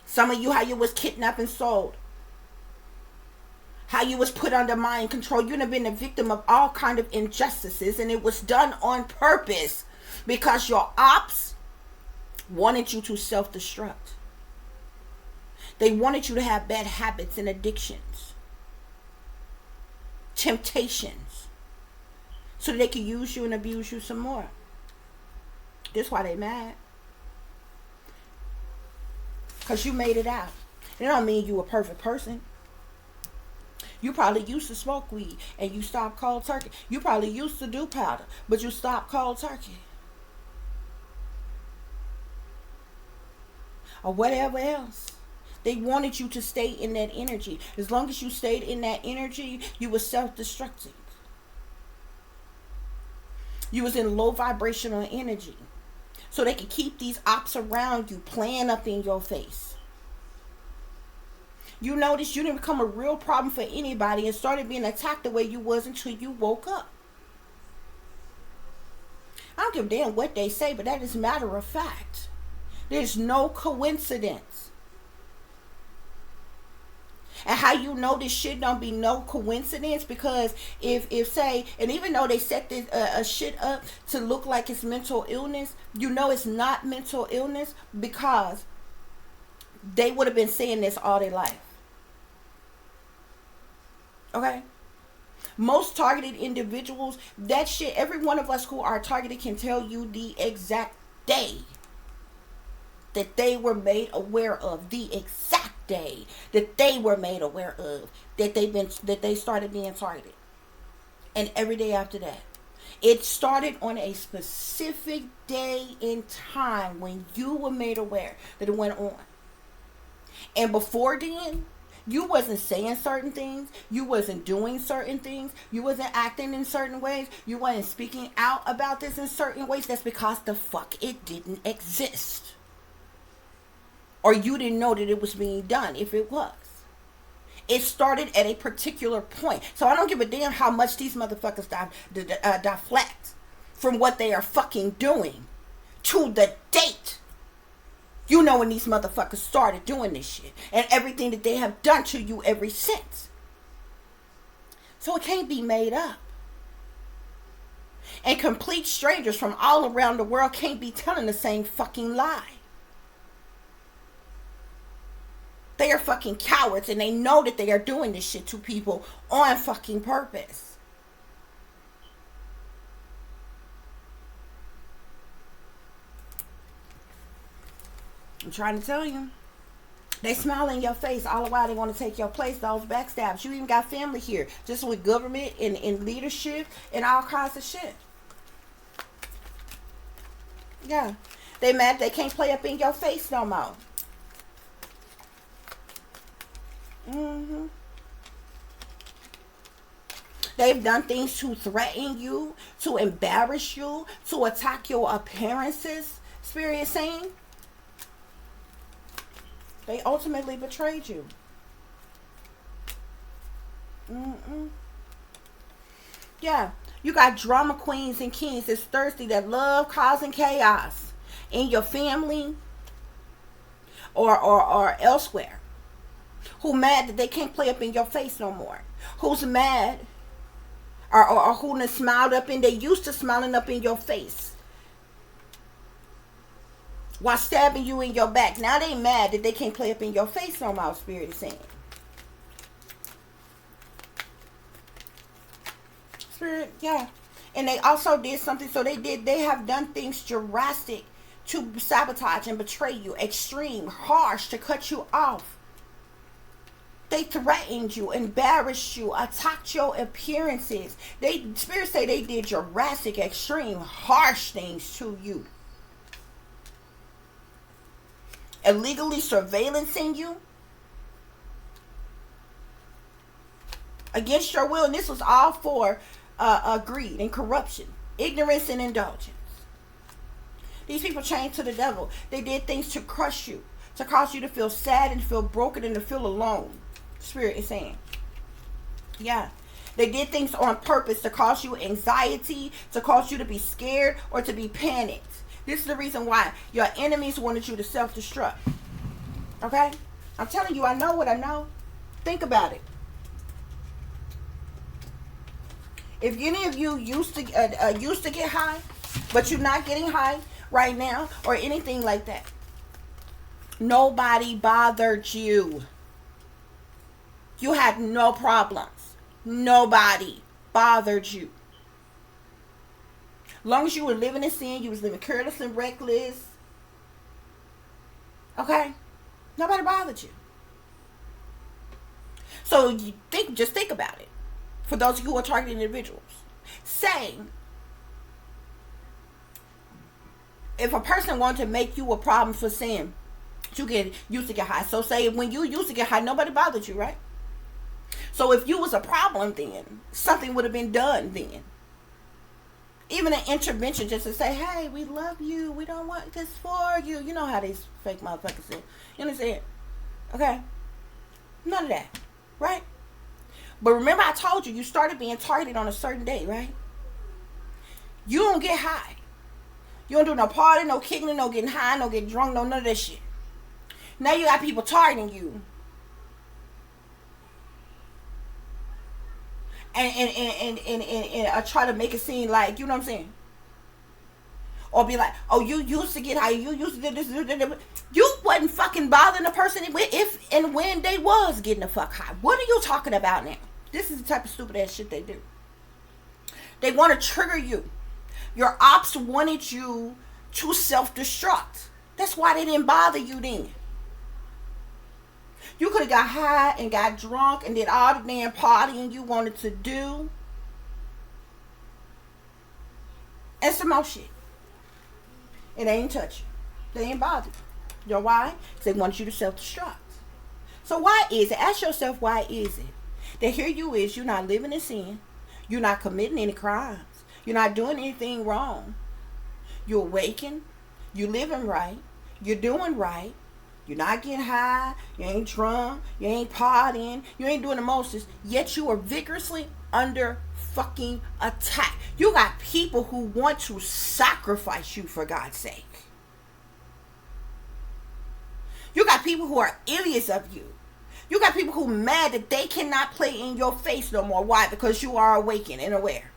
Some of you, how you was kidnapped and sold, how you was put under mind control. You'd have been a victim of all kind of injustices, and it was done on purpose because your ops wanted you to self-destruct. They wanted you to have bad habits and addictions, temptations, so that they could use you and abuse you some more. That's why they mad. Because you made it out. It don't mean you a perfect person. You probably used to smoke weed and you stopped cold turkey. You probably used to do powder, but you stopped cold turkey. Or whatever else. They wanted you to stay in that energy. As long as you stayed in that energy, you were self-destructing. You was in low vibrational energy. So they could keep these ops around you, playing up in your face. You notice you didn't become a real problem for anybody and started being attacked the way you was until you woke up. I don't give a damn what they say, but that is matter of fact. There's no coincidence. And how you know this shit don't be no coincidence? Because if say, and even though they set this shit up to look like it's mental illness, you know it's not mental illness because they would have been saying this all their life. Okay? Most targeted individuals, that shit, every one of us who are targeted can tell you the exact day that they were made aware of, the exact day that they were made aware of that they started being targeted, and every day after that. It started on a specific day in time when you were made aware that it went on. And before then, you wasn't saying certain things, you wasn't doing certain things, you wasn't acting in certain ways, you wasn't speaking out about this in certain ways. That's because the fuck it didn't exist. Or you didn't know that it was being done if it was. It started at a particular point. So I don't give a damn how much these motherfuckers deflect from what they are fucking doing to the date. You know when these motherfuckers started doing this shit and everything that they have done to you ever since. So it can't be made up. And complete strangers from all around the world can't be telling the same fucking lie. They are fucking cowards and they know that they are doing this shit to people on fucking purpose. I'm trying to tell you. They smile in your face all the while they want to take your place. Those backstabs. You even got family here. Just with government and leadership and all kinds of shit. Yeah. They mad they can't play up in your face no more. Mm-hmm. They've done things to threaten you, to embarrass you, to attack your appearances. Spirit is saying they ultimately betrayed you. Yeah, you got drama queens and kings that's thirsty, that love causing chaos. in your family or elsewhere, who mad that they can't play up in your face no more, who's mad or who done smiled up and they used to smiling up in your face while stabbing you in your back. Now they mad that they can't play up in your face no more, Spirit is saying. Spirit, yeah. And they also did something, so they have done things drastic to sabotage and betray you, extreme, harsh, to cut you off. They threatened you, embarrassed you, attacked your appearances. Spirit say they did drastic, extreme, harsh things to you. Illegally surveillancing you against your will, and this was all for greed and corruption, ignorance and indulgence. These people chained to the devil. They did things to crush you, to cause you to feel sad and feel broken and to feel alone. Spirit is saying, yeah, they did things on purpose to cause you anxiety, to cause you to be scared or to be panicked. This is the reason why your enemies wanted you to self-destruct. Okay, I'm telling you, I know what I know. Think about it. If any of you used to get high, but you're not getting high right now or anything like that, nobody bothered you. You had no problems. Nobody bothered you. Long as you were living in sin, you was living careless and reckless. Okay? Nobody bothered you. So just think about it. For those of you who are targeting individuals, say, if a person wanted to make you a problem for sin, you used to get high. So say when you used to get high, nobody bothered you, right? So if you was a problem then, something would have been done then. Even an intervention just to say, hey, we love you. We don't want this for you. You know how these fake motherfuckers say. You understand? Okay? None of that. Right? But remember I told you, you started being targeted on a certain day, right? You don't get high. You don't do no partying, no kicking, no getting high, no getting drunk, no none of that shit. Now you got people targeting you. And I try to make it seem like, you know what I'm saying? Or be like, oh, you used to get high, you used to do this. You wasn't fucking bothering the person if and when they was getting the fuck high. What are you talking about now? This is the type of stupid ass shit they do. They want to trigger you. Your ops wanted you to self-destruct. That's why they didn't bother you then. You could have got high and got drunk and did all the damn partying you wanted to do. And some more shit. And they ain't touch you. They ain't bother you. You know why? Because they want you to self-destruct. So why is it? Ask yourself, why is it that here you is, you're not living in sin. You're not committing any crimes. You're not doing anything wrong. You're awakened. You're living right. You're doing right. You're not getting high. You ain't drunk. You ain't partying. You ain't doing the most. Yet you are vigorously under fucking attack. You got people who want to sacrifice you for God's sake. You got people who are envious of you. You got people who are mad that they cannot play in your face no more. Why? Because you are awakened and aware.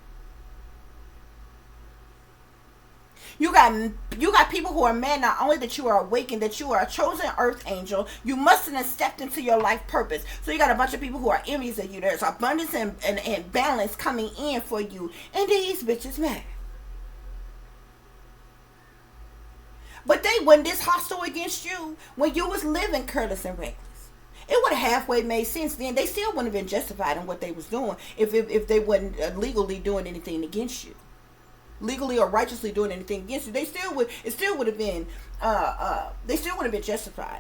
You got people who are mad not only that you are awakened, that you are a chosen earth angel. You mustn't have stepped into your life purpose. So you got a bunch of people who are envious of you. There's abundance and balance coming in for you. And these bitches mad. But they wasn't this hostile against you when you was living careless and reckless. It would have halfway made sense then. They still wouldn't have been justified in what they was doing if they wasn't legally doing anything against you. Legally or righteously doing anything against you. They still would have been justified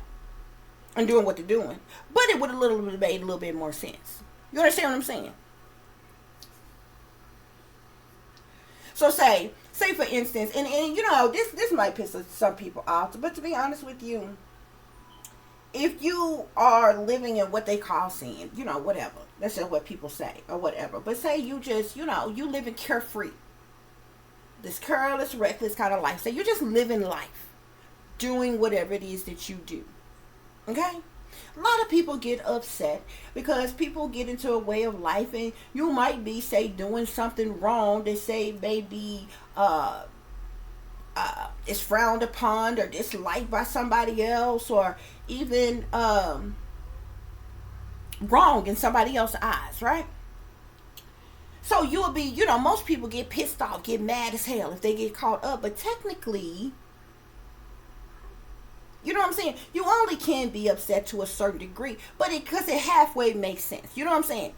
in doing what they're doing. But it would have made a little bit more sense. You understand what I'm saying? So say for instance, and you know, this might piss some people off, but to be honest with you, if you are living in what they call sin, you know, whatever, that's just what people say or whatever, but say you just, you know, you living carefree, this careless, reckless kind of life, say you're just living life, doing whatever it is that you do. Okay? A lot of people get upset because people get into a way of life, and you might be, say, doing something wrong. They say maybe is frowned upon or disliked by somebody else, or even wrong in somebody else's eyes, right? So you will be, most people get pissed off, get mad as hell if they get caught up. But technically, you know what I'm saying? You only can be upset to a certain degree, but because it halfway makes sense. You know what I'm saying?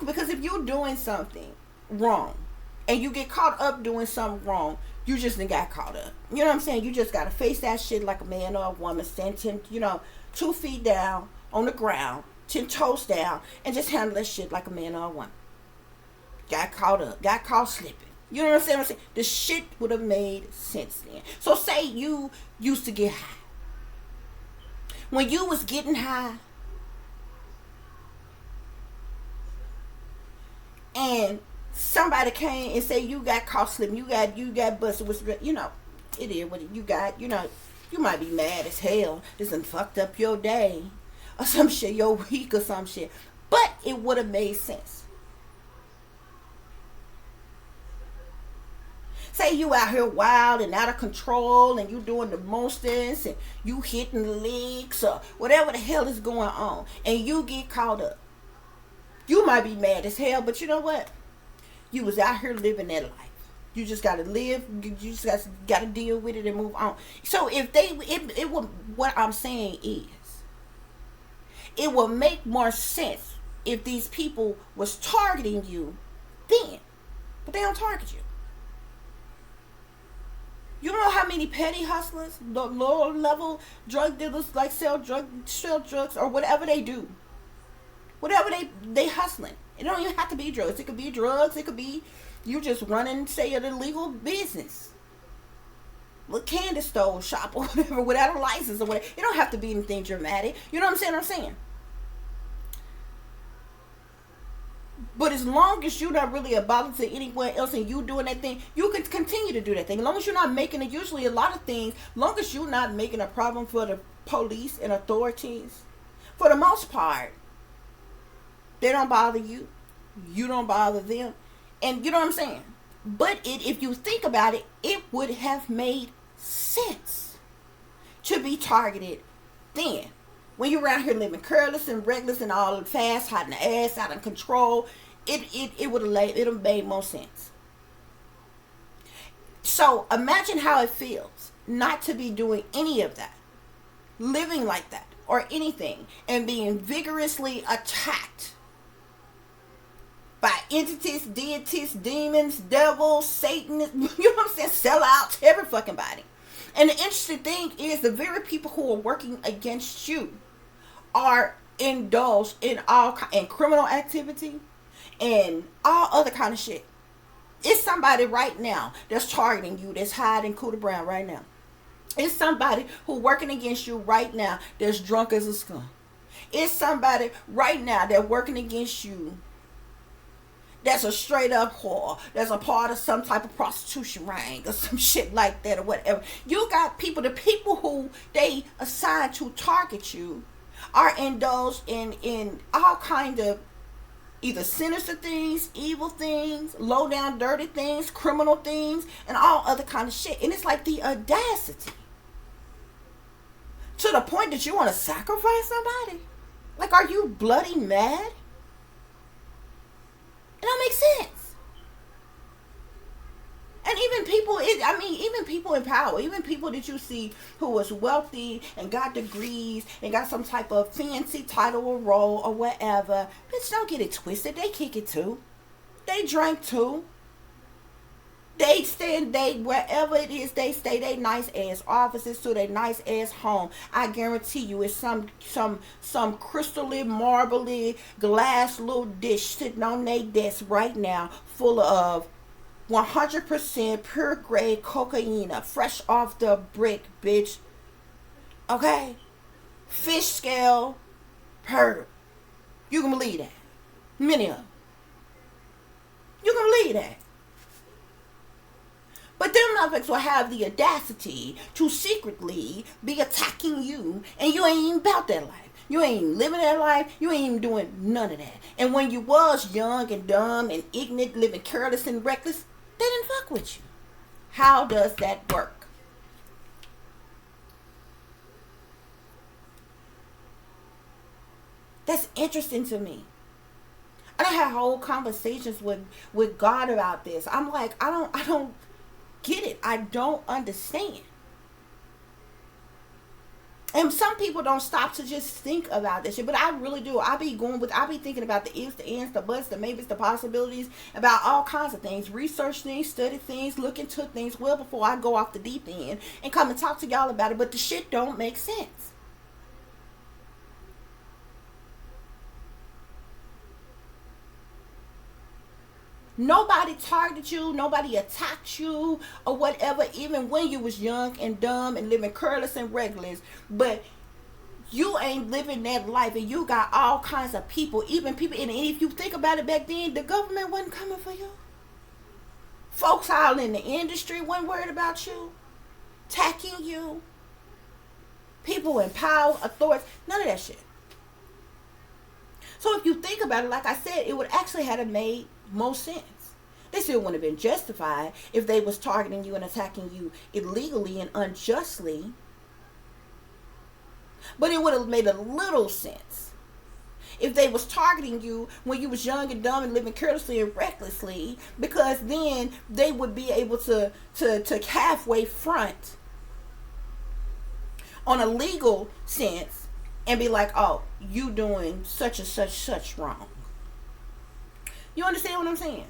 Because if you're doing something wrong and you get caught up doing something wrong, you just done got caught up. You know what I'm saying? You just got to face that shit like a man or a woman, stand 2 feet down on the ground, 10 toes down, and just handle that shit like a man or a woman. Got caught up, got caught slipping. You know what I'm saying? The shit would have made sense then. So say you used to get high. When you was getting high and somebody came and say you got caught slipping, you got busted with, it is what you got, you might be mad as hell. This done fucked up your day or some shit, your week or some shit. But it would have made sense. Say you out here wild and out of control and you doing the monsters and you hitting the legs or whatever the hell is going on, and you get caught up. You might be mad as hell, but you know what? You was out here living that life. You just gotta live. You just gotta deal with it and move on. So if it will, what I'm saying is, it will make more sense if these people was targeting you then, but they don't target you. You know how many petty hustlers, the lower level drug dealers, like sell drugs or whatever they do. Whatever they hustling. It don't even have to be drugs. It could be drugs. It could be you just running, say, an illegal business. A candy store shop or whatever without a license or whatever. It don't have to be anything dramatic. You know what I'm saying? But as long as you're not really a bother to anyone else and you doing that thing, you can continue to do that thing. As long as you're not making it, usually a lot of things, as long as you're not making a problem for the police and authorities, for the most part, they don't bother you. You don't bother them. And you know what I'm saying? But if you think about it, it would have made sense to be targeted then. When you're around here living careless and reckless and all fast, hiding the ass, out of control, it would have made more sense. So imagine how it feels not to be doing any of that, living like that or anything, and being vigorously attacked by entities, deities, demons, devils, Satanists, you know what I'm saying, sellouts, every fucking body. And the interesting thing is the very people who are working against you are indulged in criminal activity and all other kind of shit. It's somebody right now that's targeting you, that's hiding Cooter Brown right now. It's somebody who working against you right now that's drunk as a skunk. It's somebody right now that's working against you that's a straight up whore, that's a part of some type of prostitution ring or some shit like that or whatever. You got people, the people who they assign to target you are indulged in all kind of either sinister things, evil things, low down dirty things, criminal things, and all other kind of shit. And it's like the audacity to the point that you want to sacrifice somebody. Like, are you bloody mad? It don't make sense. And even people in power, even people that you see who was wealthy and got degrees and got some type of fancy title or role or whatever, bitch, don't get it twisted. They kick it too. They drink too. They wherever it is, they stay they nice ass offices to their nice ass home. I guarantee you it's some crystally, marbly, glass little dish sitting on their desk right now full of 100% pure grade cocaine, fresh off the brick, bitch. Okay? Fish scale, per. You can believe that. Many of them. You can believe that. But them motherfuckers will have the audacity to secretly be attacking you, and you ain't even about that life. You ain't living that life. You ain't even doing none of that. And when you was young and dumb and ignorant, living careless and reckless, they didn't fuck with you. How does that work? That's interesting to me. I had whole conversations with God about this. I'm like, I don't get it. I don't understand. And some people don't stop to just think about this shit, but I really do. I be thinking about the ifs, the ands, the buts, the maybes, the possibilities, about all kinds of things. Research things, study things, look into things well before I go off the deep end and come and talk to y'all about it. But the shit don't make sense. Nobody targeted you, nobody attacked you or whatever, even when you was young and dumb and living careless and reckless. But you ain't living that life, and you got all kinds of people, even people, and if you think about it, back then, the government wasn't coming for you. Folks all in the industry weren't worried about you, attacking you. People in power, authority, none of that shit. So if you think about it, like I said, it would actually have made most sense. They still wouldn't have been justified if they was targeting you and attacking you illegally and unjustly. But it would have made a little sense if they was targeting you when you was young and dumb and living carelessly and recklessly, because then they would be able to halfway front on a legal sense and be like, oh, you doing such and such wrong. You understand what I'm saying?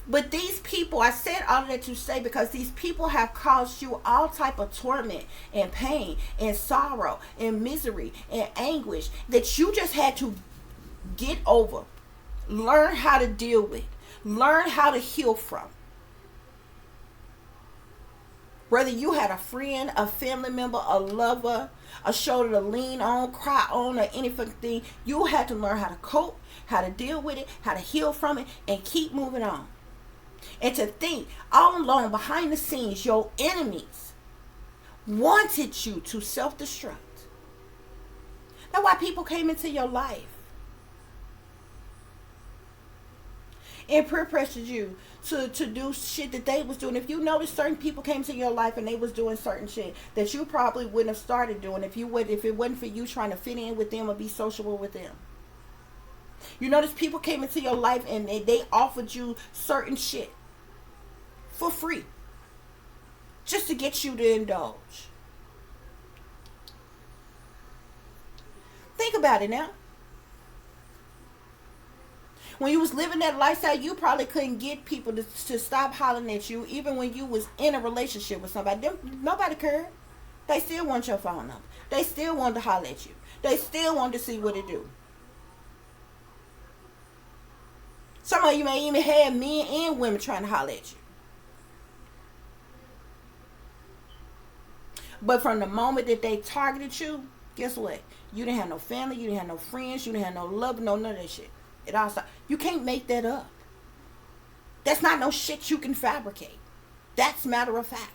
But these people, I said all of that to say, because these people have caused you all type of torment and pain and sorrow and misery and anguish that you just had to get over, learn how to deal with, learn how to heal from. Whether you had a friend, a family member, a lover, a shoulder to lean on, cry on, or anything, you had to learn how to cope, how to deal with it, how to heal from it, and keep moving on. And to think, all along behind the scenes, your enemies wanted you to self-destruct. That's why people came into your life and peer-pressured you to do shit that they was doing. If you notice, certain people came to your life and they was doing certain shit that you probably wouldn't have started doing if it wasn't for you trying to fit in with them or be sociable with them. You notice people came into your life and they offered you certain shit for free just to get you to indulge. Think about it now. When you was living that lifestyle, you probably couldn't get people to stop hollering at you, even when you was in a relationship with somebody. Nobody cared. They still want your phone number. They still wanted to holler at you. They still wanted to see what it do. Some of you may even have men and women trying to holler at you. But from the moment that they targeted you, guess what? You didn't have no family, you didn't have no friends, you didn't have no love, none of that shit. It all stopped. You can't make that up. That's not no shit you can fabricate. That's matter of fact.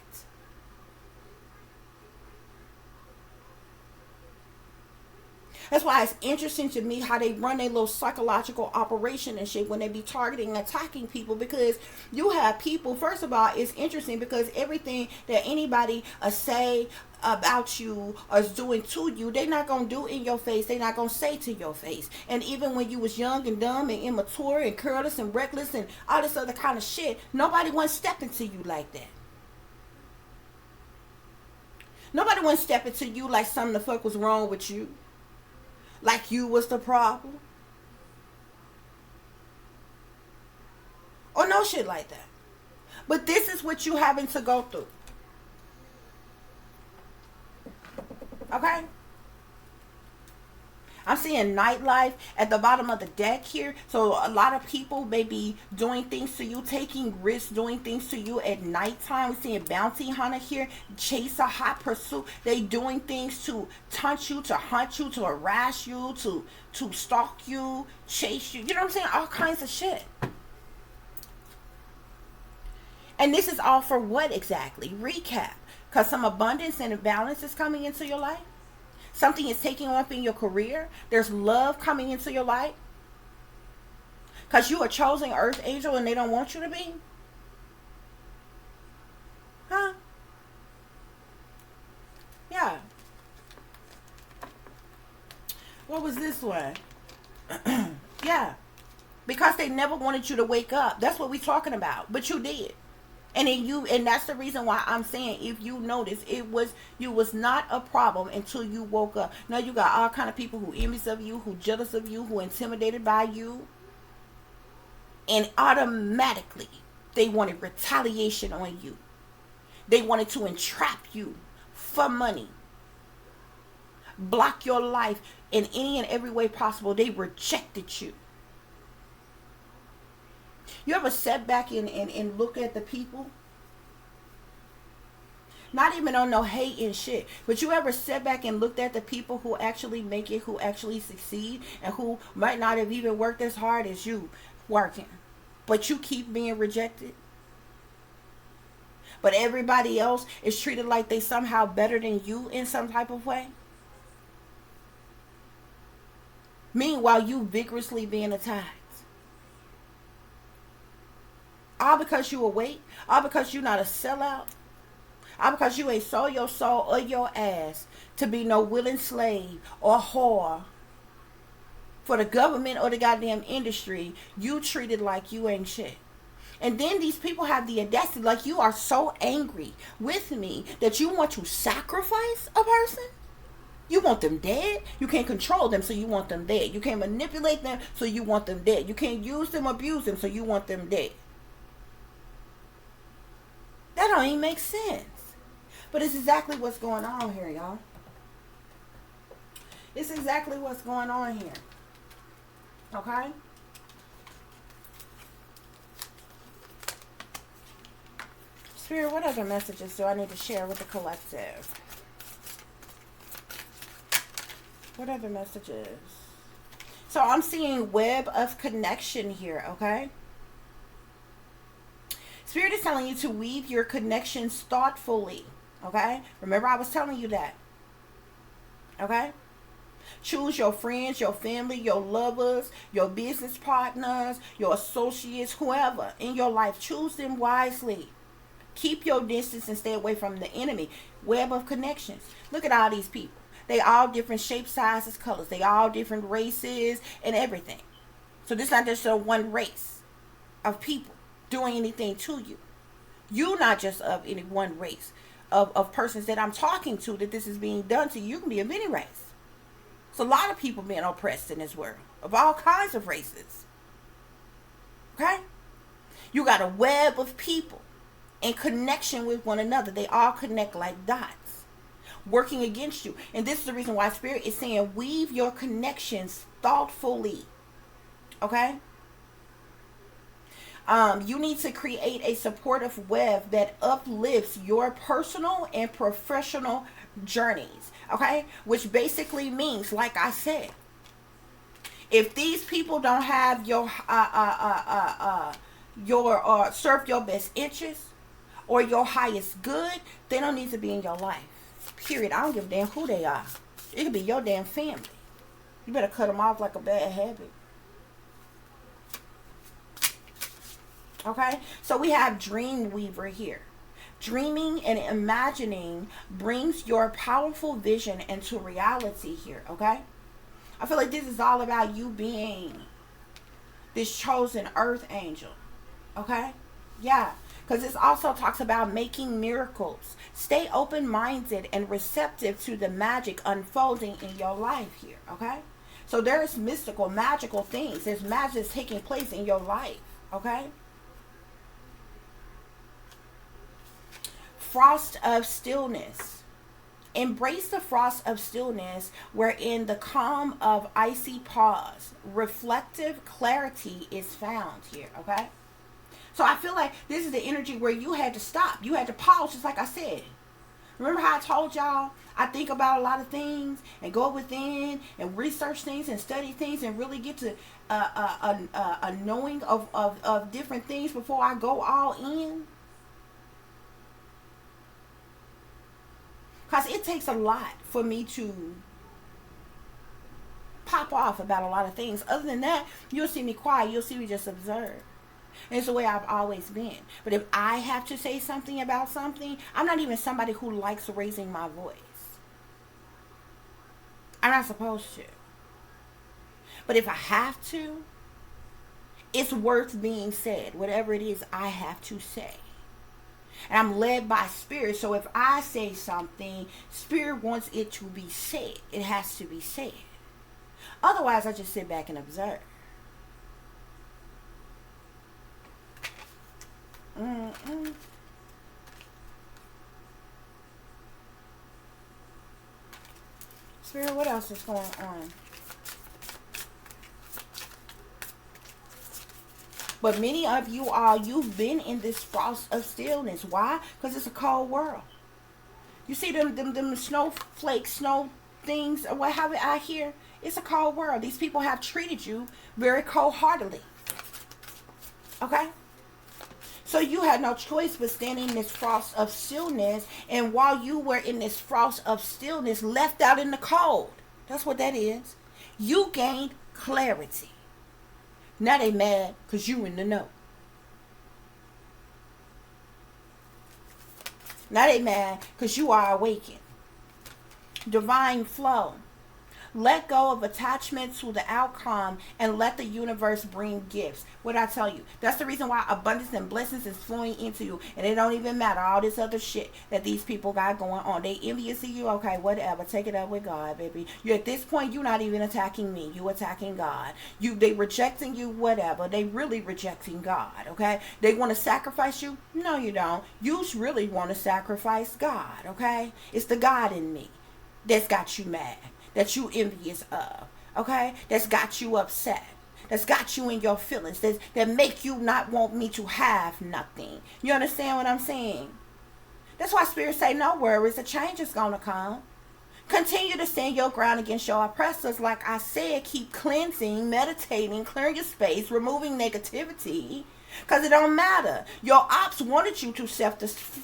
That's why it's interesting to me how they run their little psychological operation and shit when they be targeting and attacking people, because you have people, first of all, it's interesting because everything that anybody say about you or is doing to you, they're not going to do in your face. They're not going to say to your face. And even when you was young and dumb and immature and careless and reckless and all this other kind of shit, nobody wants stepping to you like that. Nobody wants stepping to you like something the fuck was wrong with you. Like you was the problem. Or no shit like that. But this is what you having to go through. Okay? I'm seeing nightlife at the bottom of the deck here. So a lot of people may be doing things to you, taking risks, doing things to you at nighttime. We're seeing bounty hunter here, chase a hot pursuit. They doing things to taunt you, to hunt you, to harass you, to stalk you, chase you. You know what I'm saying? All kinds of shit. And this is all for what exactly? Recap. Because some abundance and balance is coming into your life. Something is taking off in your career. There's love coming into your life. Because you are chosen earth angel and they don't want you to be. Huh? Yeah. What was this one? Yeah. Because they never wanted you to wake up. That's what we're talking about. But you did. And that's the reason why I'm saying, if you notice, you was not a problem until you woke up. Now you got all kind of people who envious of you, who jealous of you, who intimidated by you, and automatically they wanted retaliation on you. They wanted to entrap you for money, block your life in any and every way possible. They rejected you. You ever sit back and look at the people? Not even on no hate and shit. But you ever sit back and looked at the people who actually make it, who actually succeed, and who might not have even worked as hard as you working, but you keep being rejected? But everybody else is treated like they somehow better than you in some type of way. Meanwhile, you vigorously being attacked. All because you awake. All because you not a sellout. All because you ain't sold your soul or your ass to be no willing slave or whore for the government or the goddamn industry. You treated like you ain't shit. And then these people have the audacity, like you are so angry with me that you want to sacrifice a person. You want them dead. You can't control them, so you want them dead. You can't manipulate them, so you want them dead. You can't use them, abuse them, so you want them dead. That don't even make sense. But it's exactly what's going on here, y'all. It's exactly what's going on here. Okay? Spirit, what other messages do I need to share with the collective? What other messages? So I'm seeing web of connection here, okay? Spirit is telling you to weave your connections thoughtfully, okay? Remember I was telling you that, okay? Choose your friends, your family, your lovers, your business partners, your associates, whoever in your life. Choose them wisely. Keep your distance and stay away from the enemy. Web of connections. Look at all these people. They all different shapes, sizes, colors. They all different races and everything. So this is not just a one race of people doing anything to you. You're not just of any one race of persons that I'm talking to that this is being done to. You can be of any race. It's a lot of people being oppressed in this world of all kinds of races. Okay? You got a web of people in connection with one another. They all connect like dots, working against you. And this is the reason why Spirit is saying weave your connections thoughtfully. Okay? You need to create a supportive web that uplifts your personal and professional journeys. Okay? Which basically means, like I said, if these people don't have your serve your best interest or your highest good, they don't need to be in your life. Period. I don't give a damn who they are. It could be your damn family. You better cut them off like a bad habit. Okay? So we have Dream Weaver here. Dreaming and imagining brings your powerful vision into reality here. Okay? I feel like this is all about you being this chosen earth angel. Okay? Yeah. Because this also talks about making miracles. Stay open-minded and receptive to the magic unfolding in your life here. Okay? So there's mystical, magical things. There's magic taking place in your life. Okay? Frost of stillness. Embrace the frost of stillness, wherein the calm of icy pause, reflective clarity is found here. Okay? So I feel like this is the energy where you had to stop. You had to pause, just like I said. Remember how I told y'all I think about a lot of things and go within and research things and study things and really get to a knowing of different things before I go all in? Because it takes a lot for me to pop off about a lot of things. Other than that, you'll see me quiet. You'll see me just observe. And it's the way I've always been. But if I have to say something about something, I'm not even somebody who likes raising my voice. I'm not supposed to. But if I have to, it's worth being said. Whatever it is I have to say. And I'm led by Spirit. So if I say something, Spirit wants it to be said. It has to be said. Otherwise, I just sit back and observe. Spirit, what else is going on? But many of you all, you've been in this frost of stillness. Why? Because it's a cold world. You see them snowflakes, snow things, or what have it out here? It's a cold world. These people have treated you very cold-heartedly. Okay? So you had no choice but stand in this frost of stillness. And while you were in this frost of stillness, left out in the cold. That's what that is. You gained clarity. Now they mad because you in the know. Now they mad because you are awakened. Divine flow. Let go of attachment to the outcome and let the universe bring gifts. What I tell you, that's the reason why abundance and blessings is flowing into you. And it don't even matter all this other shit that these people got going on. They envious of you. Okay, whatever. Take it up with God, baby. You at this point, you're not even attacking me. You attacking God. They rejecting you, whatever. They really rejecting God, okay? They want to sacrifice you? No, you don't. You really want to sacrifice God, okay? It's the God in me that's got you mad, that you envious of, okay? That's got you upset. That's got you in your feelings. That make you not want me to have nothing. You understand what I'm saying? That's why Spirit say, no worries, a change is going to come. Continue to stand your ground against your oppressors. Like I said, keep cleansing, meditating, clearing your space, removing negativity. Because it don't matter. Your ops wanted you to self-destruct,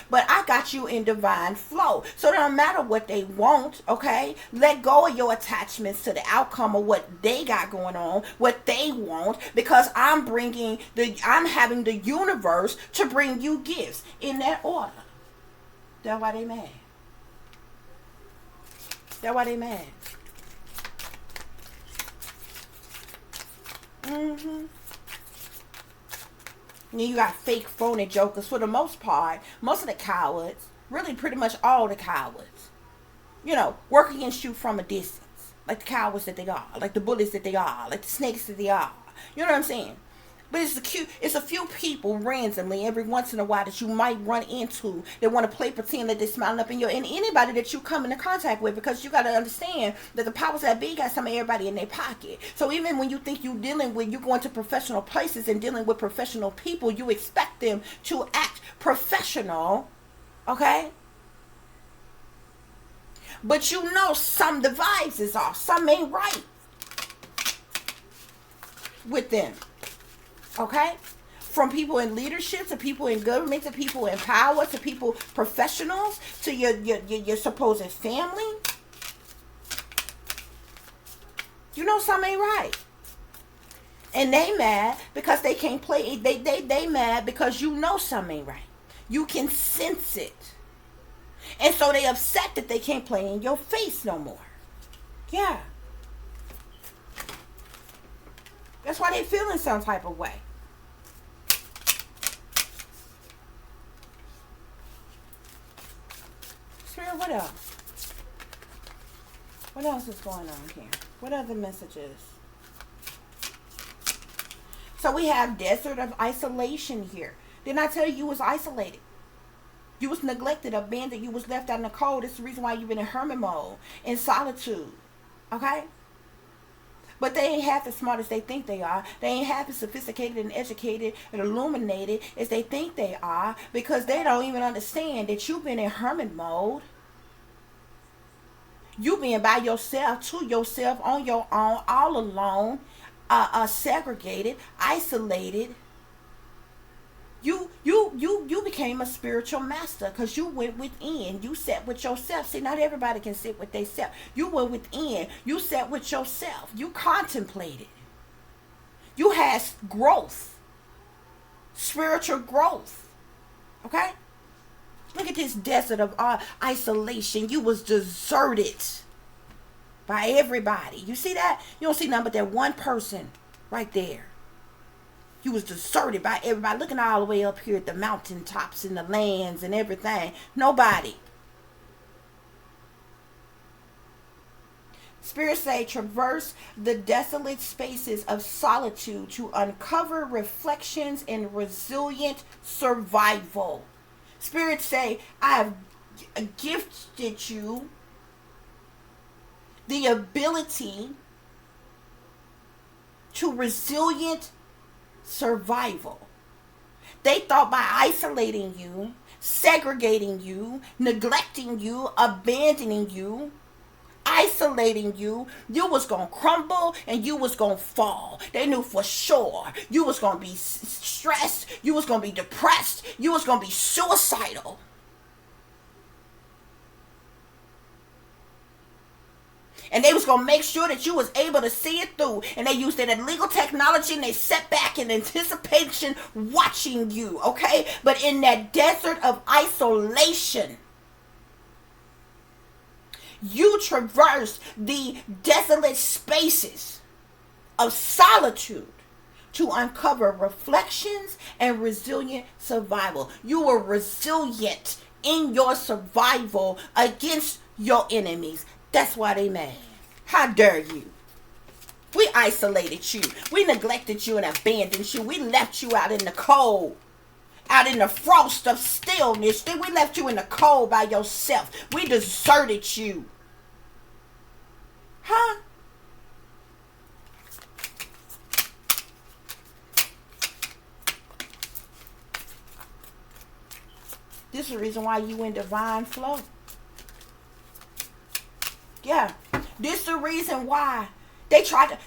but I got you in divine flow. So it don't matter what they want, okay? Let go of your attachments to the outcome of what they got going on, what they want, because I'm having the universe to bring you gifts in that order. That's why they mad. That's why they mad. And then you got fake phony jokers. For the most part, most of the cowards, really pretty much all the cowards, work against you from a distance. Like the cowards that they are. Like the bullies that they are. Like the snakes that they are. You know what I'm saying? But it's a few people randomly every once in a while that you might run into that want to play pretend that they're smiling up in your, and anybody that you come into contact with, because you got to understand that the powers that be got some of everybody in their pocket. So even when you think you're going to professional places and dealing with professional people, you expect them to act professional, okay? But some the vibes is off. Some ain't right with them. Okay? From people in leadership to people in government to people in power to people professionals to your supposed family. Something ain't right. And they mad because they can't play. They mad because something ain't right. You can sense it. And so they upset that they can't play in your face no more. Yeah. That's why they feeling some type of way. Spirit, what else? What else is going on here? What other messages? So we have desert of isolation here. Didn't I tell you was isolated? You was neglected, abandoned. You was left out in the cold. It's the reason why you've been in hermit mode, in solitude. Okay? But they ain't half as smart as they think they are. They ain't half as sophisticated and educated and illuminated as they think they are, because they don't even understand that you've been in hermit mode. You being by yourself, to yourself, on your own, all alone, segregated, isolated. You became a spiritual master because you went within. You sat with yourself. See, not everybody can sit with themselves. You went within. You sat with yourself. You contemplated. You had growth, spiritual growth. Okay? Look at this desert of isolation. You was deserted by everybody. You see that? You don't see nothing but that one person right there. You was deserted by everybody. Looking all the way up here at the mountaintops and the lands and everything. Nobody. Spirits say traverse the desolate spaces of solitude to uncover reflections in resilient survival. Spirits say, I have gifted you the ability to resilient survival. They thought by isolating you, segregating you, neglecting you, abandoning you, isolating you, you was gonna crumble and you was gonna fall. They knew for sure you was gonna be stressed, you was gonna be depressed, you was gonna be suicidal. And they was going to make sure that you was able to see it through. And they used that illegal technology and they sat back in anticipation watching you, okay? But in that desert of isolation, you traversed the desolate spaces of solitude to uncover reflections and resilient survival. You were resilient in your survival against your enemies. That's why they mad. How dare you? We isolated you. We neglected you and abandoned you. We left you out in the cold. Out in the frost of stillness. Then we left you in the cold by yourself. We deserted you. Huh? This is the reason why you in divine flow. Yeah, this is the reason why they tried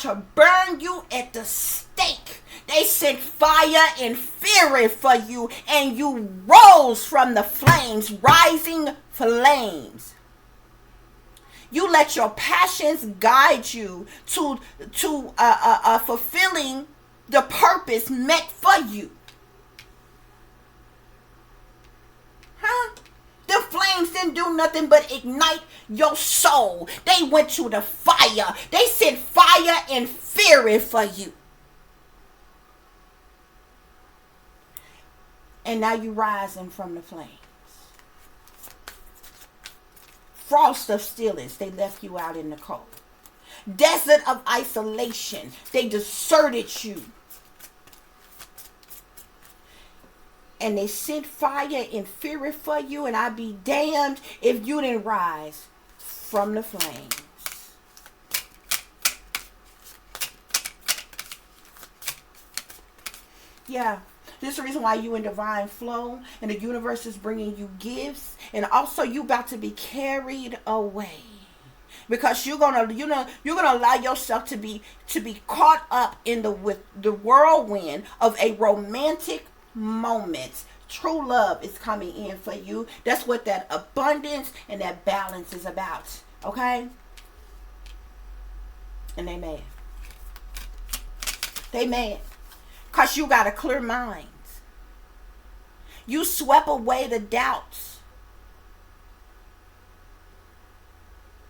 to burn you at the stake. They sent fire and fury for you, and you rose from the flames, rising flames. You let your passions guide you to fulfilling the purpose meant for you. Huh? The flames didn't do nothing but ignite your soul. They went to the fire. They sent fire and fury for you. And now you rising from the flames. Frost of stillness, they left you out in the cold. Desert of isolation, they deserted you. And they sent fire and fury for you, and I'd be damned if you didn't rise from the flames. Yeah, this is the reason why you in divine flow, and the universe is bringing you gifts, and also you about to be carried away. Because you're gonna allow yourself to be caught up in the whirlwind of a romantic moments. True love is coming in for you. That's what that abundance and that balance is about. Okay? And they mad. They mad. Because you got a clear mind. You swept away the doubts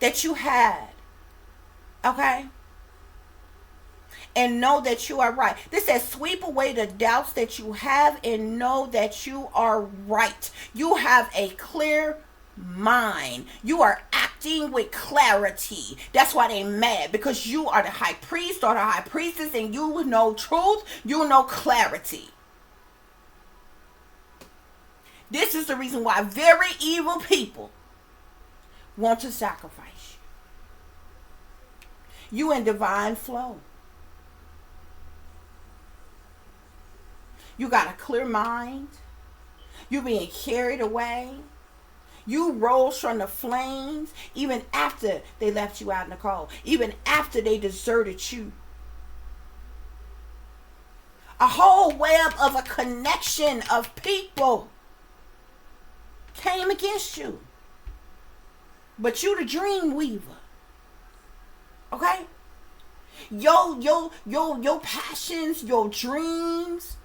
that you had. Okay? And know that you are right. This says sweep away the doubts that you have and know that you are right. You have a clear mind. You are acting with clarity. That's why they mad, because you are the high priest or the high priestess, and you know truth. You know clarity. This is the reason why very evil people want to sacrifice you. You in divine flow. You got a clear mind. You being carried away. You rose from the flames even after they left you out in the cold. Even after they deserted you. A whole web of a connection of people came against you. But you the dream weaver. Okay? Your passions, your dreams,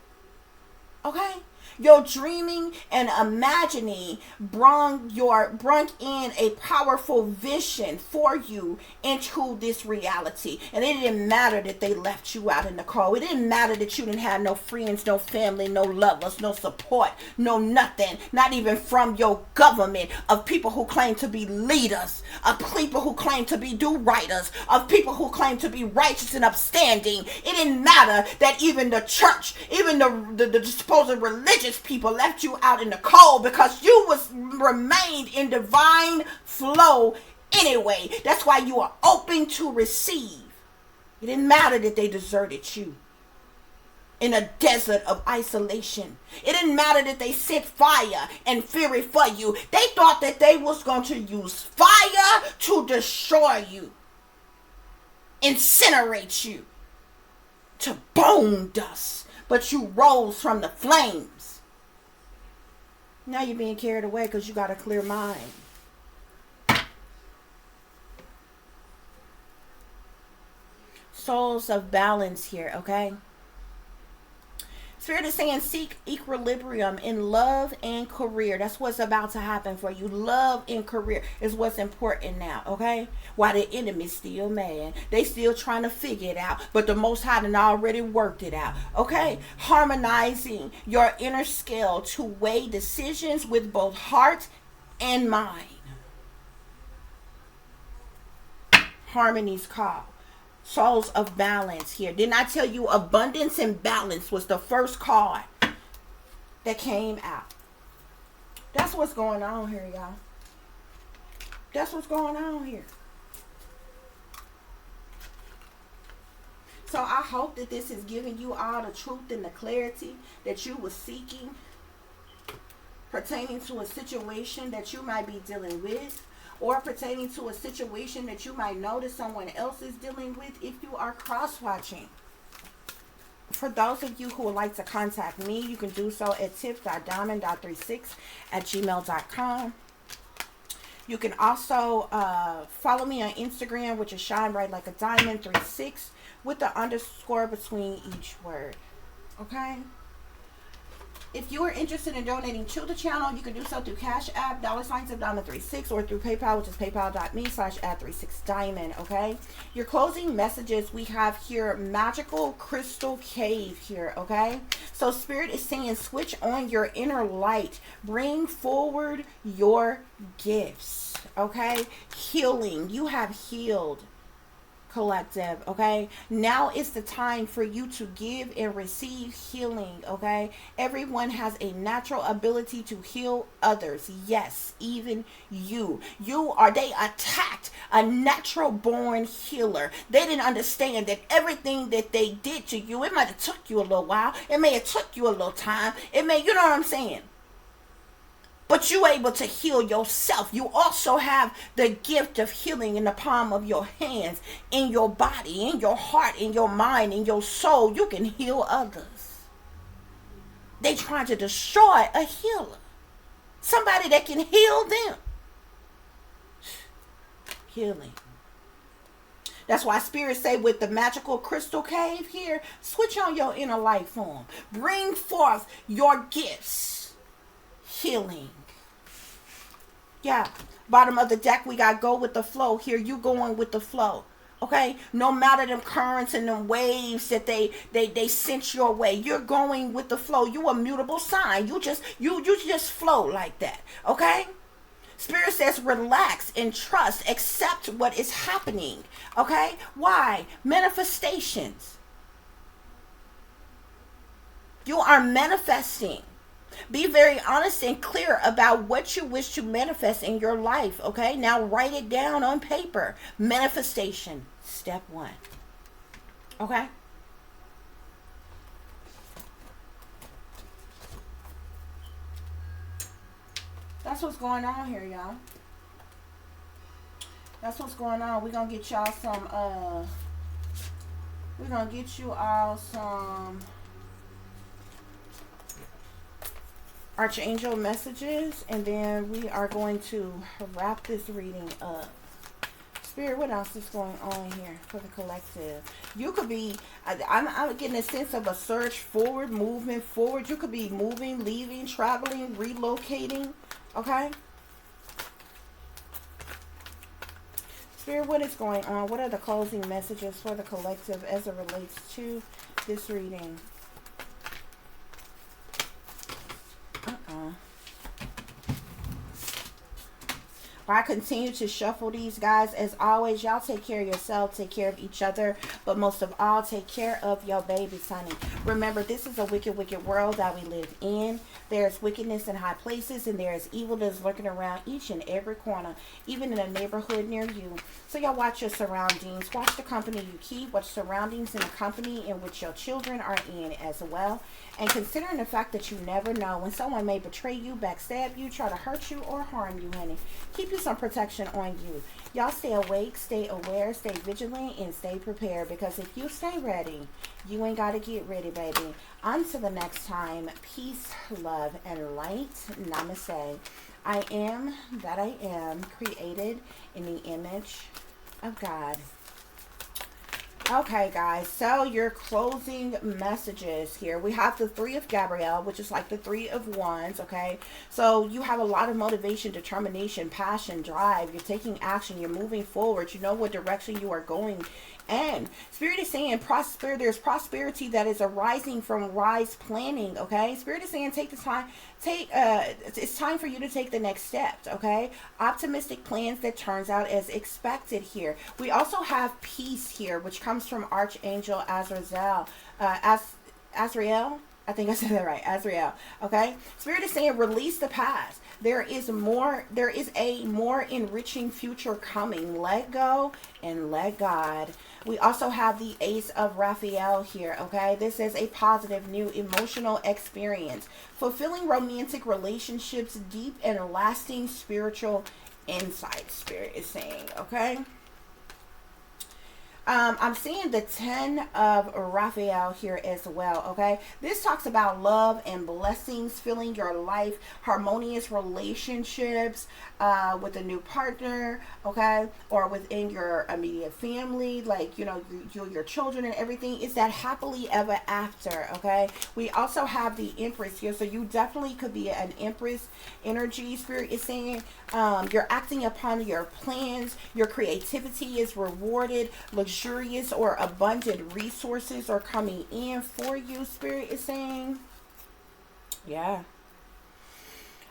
okay? Your dreaming and imagining brought in a powerful vision for you into this reality. And it didn't matter that they left you out in the cold. It didn't matter that you didn't have no friends, no family, no lovers, no support, no nothing. Not even from your government, of people who claim to be leaders, of people who claim to be do-righters, of people who claim to be righteous and upstanding. It didn't matter that even the church, even the supposed religious people left you out in the cold, because you remained in divine flow anyway. That's why you are open to receive. It didn't matter that they deserted you in a desert of isolation. It didn't matter that they sent fire and fury for you. They thought that they was going to use fire to destroy you, incinerate you to bone dust, but you rose from the flames. Now you're being carried away because you got a clear mind. Souls of balance here, okay? Spirit is saying seek equilibrium in love and career. That's what's about to happen for you. Love and career is what's important now, okay? While the enemy's still mad. They still trying to figure it out. But the Most High done already worked it out, okay? Harmonizing your inner scale to weigh decisions with both heart and mind. Harmony's call. Souls of balance here. Didn't I tell you abundance and balance was the first card that came out? That's what's going on here, y'all. That's what's going on here. So I hope that this is giving you all the truth and the clarity that you were seeking pertaining to a situation that you might be dealing with, or pertaining to a situation that you might know that someone else is dealing with if you are cross-watching. For those of you who would like to contact me, you can do so at tiff.diamond.36@gmail.com. You can also follow me on Instagram, which is Shine Bright Like a Diamond 36 with the underscore between each word. Okay? If you are interested in donating to the channel, you can do so through CASHAPP, $Diamond36, or through PayPal, which is paypal.me/add36diamond, okay? Your closing messages, we have here Magical Crystal Cave here, okay? So Spirit is saying switch on your inner light. Bring forward your gifts, okay? Healing. You have healed, collective, okay? Now is the time for you to give and receive healing, okay? Everyone has a natural ability to heal others. Yes, even you. They attacked a natural born healer. They didn't understand that everything that they did to you, it might have took you a little while. It may have took you a little time. It may, you know what I'm saying? But you're able to heal yourself. You also have the gift of healing in the palm of your hands, in your body, in your heart, in your mind, in your soul. You can heal others. They trying to destroy a healer. Somebody that can heal them. Healing. That's why Spirit say with the Magical Crystal Cave here, switch on your inner life form. Bring forth your gifts. Healing. Yeah. Bottom of the deck, we got go with the flow. Here, you going with the flow. Okay? No matter them currents and them waves that they sent your way, you're going with the flow. You a mutable sign. You just flow like that. Okay? Spirit says relax and trust. Accept what is happening. Okay? Why? Manifestations. You are manifesting. Be very honest and clear about what you wish to manifest in your life, okay? Now write it down on paper. Manifestation, step 1. Okay? That's what's going on here, y'all. That's what's going on. We're going to get y'all some, we're going to get you all some Archangel messages, and then we are going to wrap this reading up. Spirit, what else is going on here for the collective? You could be, I'm getting a sense of a surge forward, movement forward. You could be moving, leaving, traveling, relocating, okay? Spirit, what is going on? What are the closing messages for the collective as it relates to this reading? I continue to shuffle these, guys. As always, y'all take care of yourself, take care of each other, but most of all, take care of your babies, honey. Remember, this is a wicked, wicked world that we live in. There's wickedness in high places, and there is evil that's lurking around each and every corner, even in a neighborhood near you. So y'all watch your surroundings. Watch the company you keep. Watch surroundings in the company in which your children are in as well. And considering the fact that you never know when someone may betray you, backstab you, try to hurt you, or harm you, honey. Keep you some protection on you. Y'all stay awake, stay aware, stay vigilant, and stay prepared. Because if you stay ready, you ain't got to get ready, baby. Until the next time, peace, love, and light. Namaste. I am that I am, created in the image of God. Okay, guys, so your closing messages here. We have the Three of Gabrielle, which is like the Three of Wands, okay? So you have a lot of motivation, determination, passion, drive. You're taking action. You're moving forward. You know what direction you are going. And Spirit is saying there's prosperity that is arising from wise planning, okay? Spirit is saying take the time, it's time for you to take the next steps, okay? Optimistic plans that turns out as expected here. We also have peace here, which comes from Archangel Azrael. Azrael? I think I said that right. Azrael. Okay? Spirit is saying release the past. There is a more enriching future coming. Let go and let God. We also have the Ace of Raphael here, okay? This is a positive new emotional experience. Fulfilling romantic relationships, deep and lasting spiritual insight, Spirit is saying, okay? I'm seeing the 10 of Raphael here as well, okay? This talks about love and blessings, filling your life, harmonious relationships with a new partner, okay? Or within your immediate family, like, you know, your children and everything. It's that happily ever after, okay? We also have the Empress here, so you definitely could be an Empress energy. Spirit is saying you're acting upon your plans, your creativity is rewarded, luxurious or abundant resources are coming in for you, Spirit is saying. Yeah.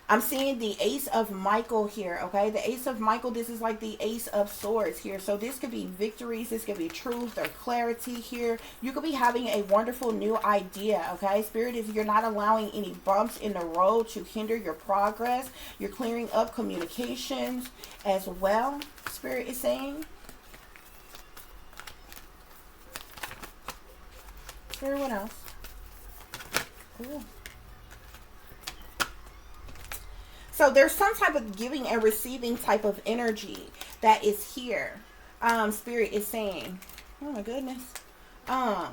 I'm seeing the Ace of Michael here, okay? The Ace of Michael, this is like the Ace of Swords here. So this could be victories, this could be truth or clarity here. You could be having a wonderful new idea, okay? Spirit is you're not allowing any bumps in the road to hinder your progress. You're clearing up communications as well, Spirit is saying. Spirit, what else? Ooh. So there's some type of giving and receiving type of energy that is here. Spirit is saying, oh my goodness. So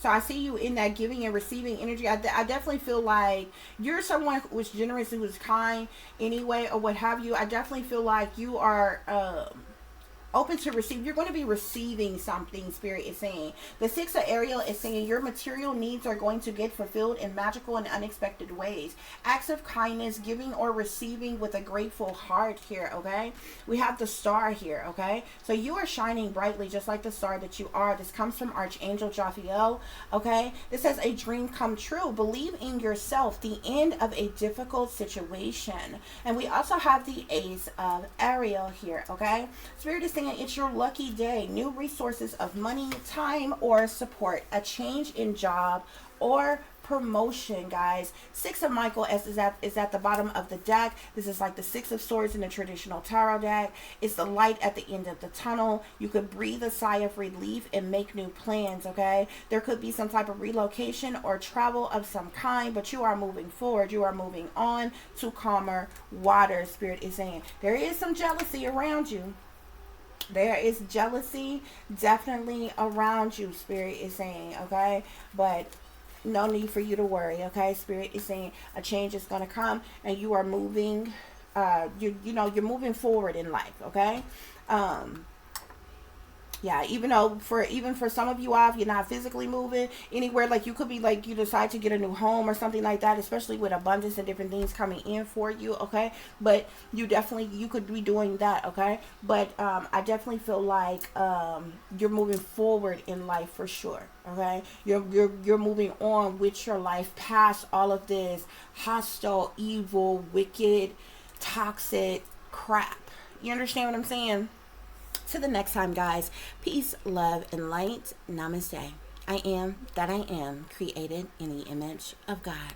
I see you in that giving and receiving energy. I definitely feel like you're someone who is generous, who is kind anyway, or what have you. I definitely feel like you are open to receive. You're going to be receiving something, Spirit is saying. The Six of Ariel is saying your material needs are going to get fulfilled in magical and unexpected ways. Acts of kindness, giving or receiving with a grateful heart here, okay? We have the Star here, okay? So you are shining brightly just like the star that you are. This comes from Archangel Raphael, okay? This says a dream come true. Believe in yourself. The end of a difficult situation. And we also have the Ace of Ariel here, okay? Spirit is saying it's your lucky day. New resources of money, time, or support. A change in job or promotion, guys. Six of Michael is at the bottom of the deck. This is like the Six of Swords in the traditional tarot deck. It's the light at the end of the tunnel. You could breathe a sigh of relief and make new plans, okay? There could be some type of relocation or travel of some kind, but you are moving forward. You are moving on to calmer water, Spirit is saying. There is some jealousy around you. There is jealousy definitely around you, Spirit is saying, okay? But no need for you to worry, okay? Spirit is saying a change is going to come, and you are moving, you're moving forward in life, okay? Yeah, even for some of you all, if you're not physically moving anywhere, like you could be like you decide to get a new home or something like that, especially with abundance and different things coming in for you, okay? But you could be doing that, okay? But I definitely feel like you're moving forward in life for sure, okay? You're moving on with your life past all of this hostile, evil, wicked, toxic crap. You understand what I'm saying? Till the next time, guys. Peace, love, and light. Namaste. I am that I am, created in the image of God.